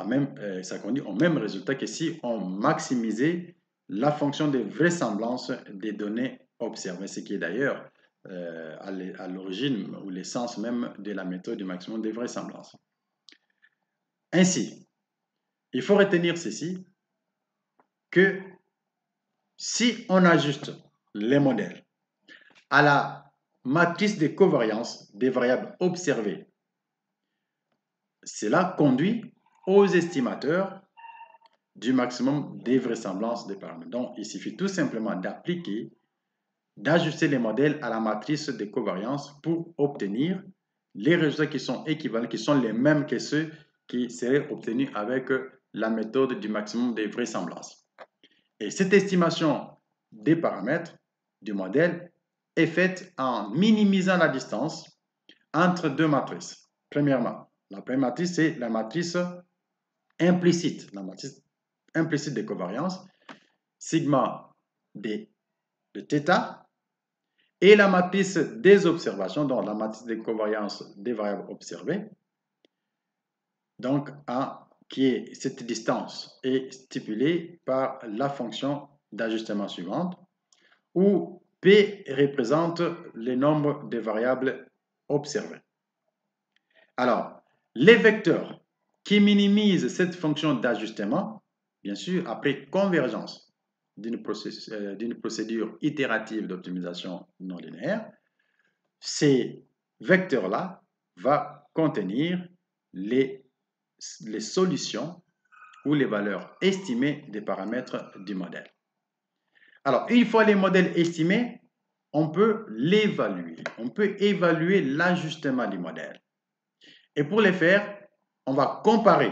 ça conduit au même résultat que si on maximisait la fonction de vraisemblance des données observées, ce qui est d'ailleurs à l'origine ou l'essence même de la méthode du maximum de vraisemblance. Ainsi, il faut retenir ceci, que si on ajuste les modèles à la matrice de covariance des variables observées, cela conduit aux estimateurs du maximum des vraisemblances des paramètres. Donc, il suffit tout simplement d'ajuster les modèles à la matrice de covariance pour obtenir les résultats qui sont équivalents, qui sont les mêmes que ceux qui seraient obtenus avec la méthode du maximum des vraisemblances. Et cette estimation des paramètres du modèle est faite en minimisant la distance entre deux matrices. Premièrement, la première matrice, c'est la matrice implicite, de covariance, sigma de θ, et la matrice des observations, donc la matrice de covariance des variables observées, donc cette distance est stipulée par la fonction d'ajustement suivante, où P représente le nombre de variables observées. Alors, les vecteurs qui minimisent cette fonction d'ajustement, bien sûr, après convergence d'une procédure itérative d'optimisation non linéaire, ces vecteurs-là vont contenir les solutions ou les valeurs estimées des paramètres du modèle. Alors, une fois les modèles estimés, on peut l'évaluer. On peut évaluer l'ajustement du modèle. Et pour le faire, on va comparer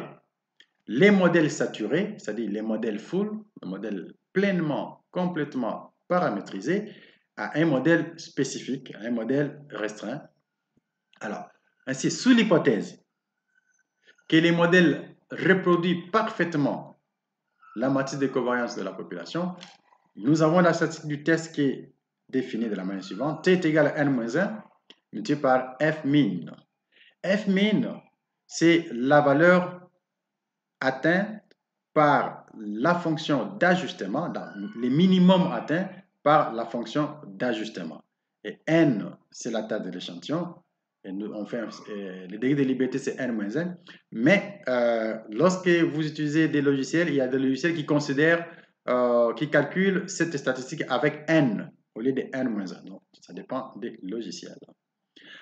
les modèles saturés, c'est-à-dire les modèles full, le modèle pleinement, complètement paramétrisé, à un modèle spécifique, à un modèle restreint. Alors, ainsi, sous l'hypothèse que les modèles reproduisent parfaitement la matrice de covariance de la population, nous avons la statistique du test qui est définie de la manière suivante. T est égal à n-1 multiplié par f min. F min, c'est la valeur atteinte par la fonction d'ajustement, le minimum atteint par la fonction d'ajustement. Et n, c'est la taille de l'échantillon. Et le degré de liberté, c'est n-1. Mais lorsque vous utilisez des logiciels, il y a des logiciels qui considèrent, qui calculent cette statistique avec n au lieu de n-1. Donc, ça dépend des logiciels.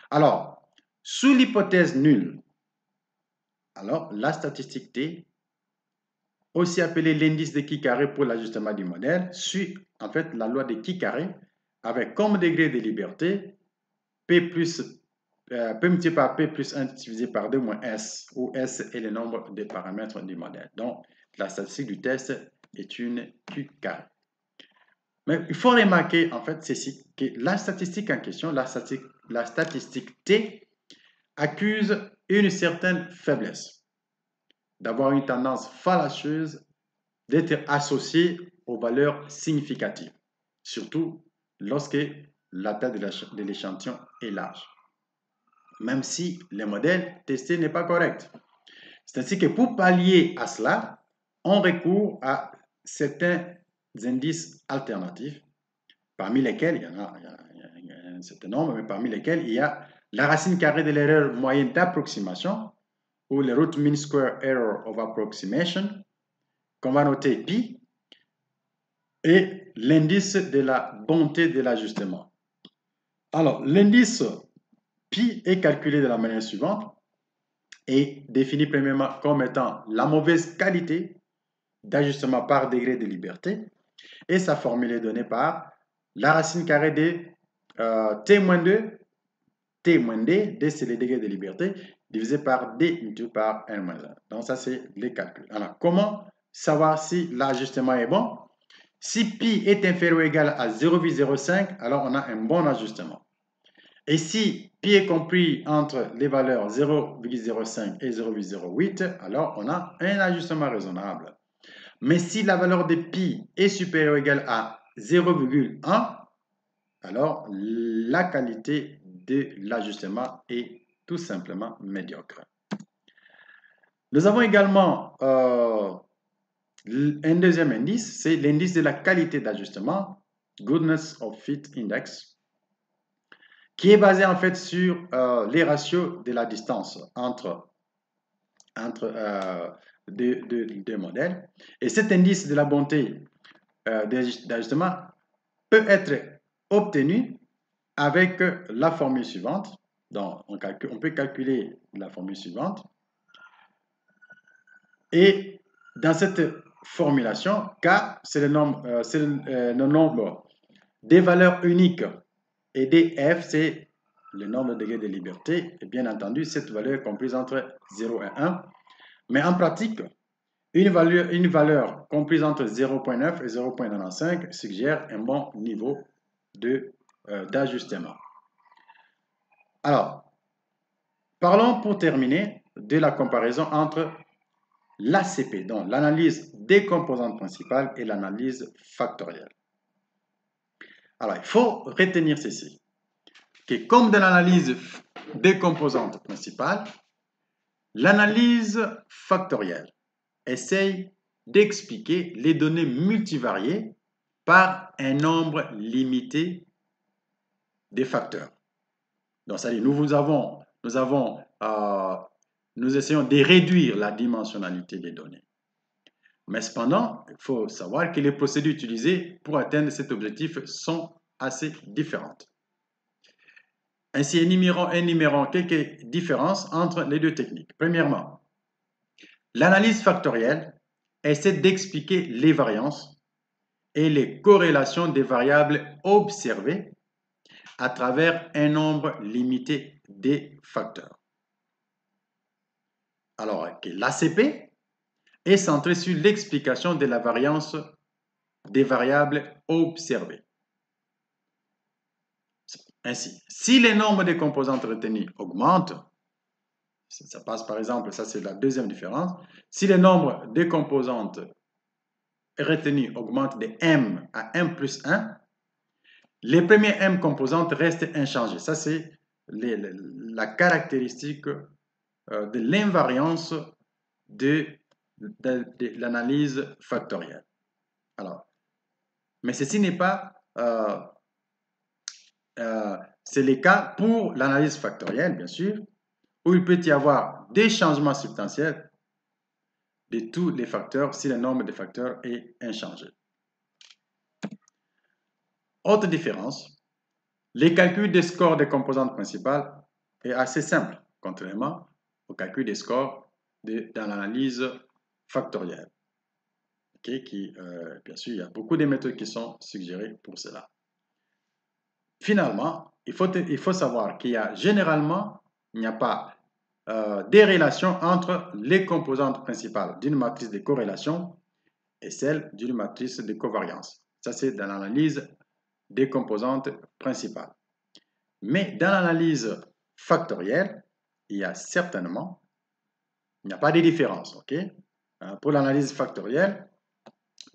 Alors, sous l'hypothèse nulle, alors la statistique T, aussi appelée l'indice de chi carré pour l'ajustement du modèle, suit en fait la loi de chi carré avec comme degré de liberté P multiplié par P plus 1 divisé par 2 moins S, où S est le nombre de paramètres du modèle. Donc, la statistique du test est une Q carré. Mais il faut remarquer en fait ceci, que la statistique en question, la statistique T, accuse une certaine faiblesse, d'avoir une tendance fallacieuse d'être associée aux valeurs significatives, surtout lorsque la taille de l'échantillon est large, même si le modèle testé n'est pas correct. C'est ainsi que pour pallier à cela, on recourt à certains indices alternatifs, parmi lesquels il y a un certain nombre, mais parmi lesquels il y a la racine carrée de l'erreur moyenne d'approximation, ou le root mean square error of approximation, qu'on va noter pi, et l'indice de la bonté de l'ajustement. Alors, l'indice pi est calculé de la manière suivante et défini premièrement comme étant la mauvaise qualité d'ajustement par degré de liberté et sa formule est donnée par la racine carrée de t-2, t-d, d c'est le degré de liberté, divisé par d multiplié par n-1. Donc ça c'est les calculs. Alors comment savoir si l'ajustement est bon? Si pi est inférieur ou égal à 0,05, alors on a un bon ajustement. Et si pi est compris entre les valeurs 0,05 et 0,08, alors on a un ajustement raisonnable. Mais si la valeur de pi est supérieure ou égale à 0,1, alors la qualité de l'ajustement est tout simplement médiocre. Nous avons également un deuxième indice, c'est l'indice de la qualité d'ajustement, Goodness of Fit Index, qui est basé en fait sur les ratios de la distance entre deux modèles. Et cet indice de la bonté d'ajustement peut être obtenu avec la formule suivante. Donc, on peut calculer la formule suivante. Et dans cette formulation, K, c'est le nombre des valeurs uniques et df, c'est le nombre de degrés de liberté. Et bien entendu, cette valeur est comprise entre 0 et 1. Mais en pratique, une valeur comprise entre 0,9 et 0,95 suggère un bon niveau d'ajustement. Alors, parlons pour terminer de la comparaison entre l'ACP, donc l'analyse des composantes principales et l'analyse factorielle. Alors, il faut retenir ceci, que comme dans l'analyse des composantes principales, l'analyse factorielle essaye d'expliquer les données multivariées par un nombre limité de facteurs. Donc, c'est-à-dire, nous essayons de réduire la dimensionnalité des données. Mais cependant, il faut savoir que les procédures utilisées pour atteindre cet objectif sont assez différentes. Ainsi, énumérons quelques différences entre les deux techniques. Premièrement, l'analyse factorielle essaie d'expliquer les variances et les corrélations des variables observées à travers un nombre limité de facteurs. Alors que l'ACP est centré sur l'explication de la variance des variables observées. Ainsi, si les nombres de composantes retenues augmentent, ça passe par exemple, ça c'est la deuxième différence, si le nombre de composantes retenues augmente de m à m plus 1, les premières m composantes restent inchangées. Ça c'est la caractéristique de l'invariance de l'analyse factorielle. Alors, mais ceci n'est pas, c'est le cas pour l'analyse factorielle, bien sûr, où il peut y avoir des changements substantiels de tous les facteurs si le nombre de facteurs est inchangé. Autre différence, le calcul des scores des composantes principales est assez simple, contrairement au calcul des scores dans l'analyse factorielle. Okay, bien sûr, il y a beaucoup de méthodes qui sont suggérées pour cela. Finalement, il faut savoir qu'il y a généralement, il n'y a pas des relations entre les composantes principales d'une matrice de corrélation et celle d'une matrice de covariance. Ça, c'est dans l'analyse des composantes principales. Mais dans l'analyse factorielle, il y a certainement, il n'y a pas de différence. Okay? Pour l'analyse factorielle,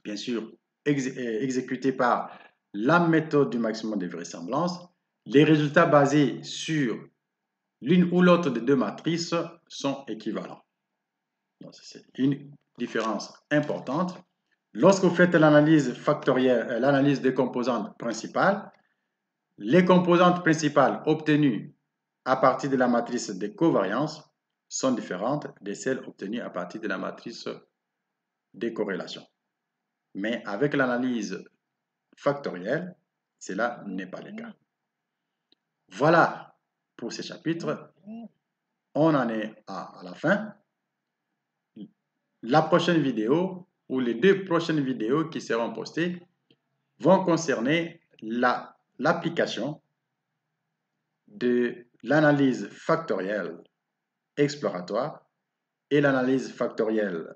bien sûr, exécutée par la méthode du maximum de vraisemblance, les résultats basés sur l'une ou l'autre des deux matrices sont équivalents. C'est une différence importante. Lorsque vous faites l'analyse factorielle, l'analyse des composantes principales, les composantes principales obtenues à partir de la matrice de covariance sont différentes de celles obtenues à partir de la matrice de corrélation. Mais avec l'analyse factorielle, cela n'est pas le cas. Voilà pour ce chapitre. On en est à la fin. La prochaine vidéo ou les 2 prochaines vidéos qui seront postées vont concerner l'application de l'analyse factorielle exploratoire et l'analyse factorielle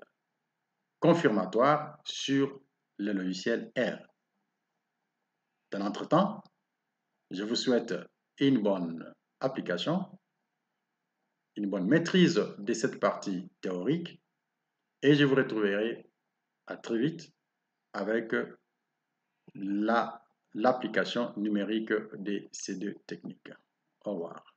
confirmatoire sur le logiciel R. Dans l'entretemps, je vous souhaite une bonne application, une bonne maîtrise de cette partie théorique et je vous retrouverai à très vite avec l'application numérique de ces 2 techniques. Au revoir.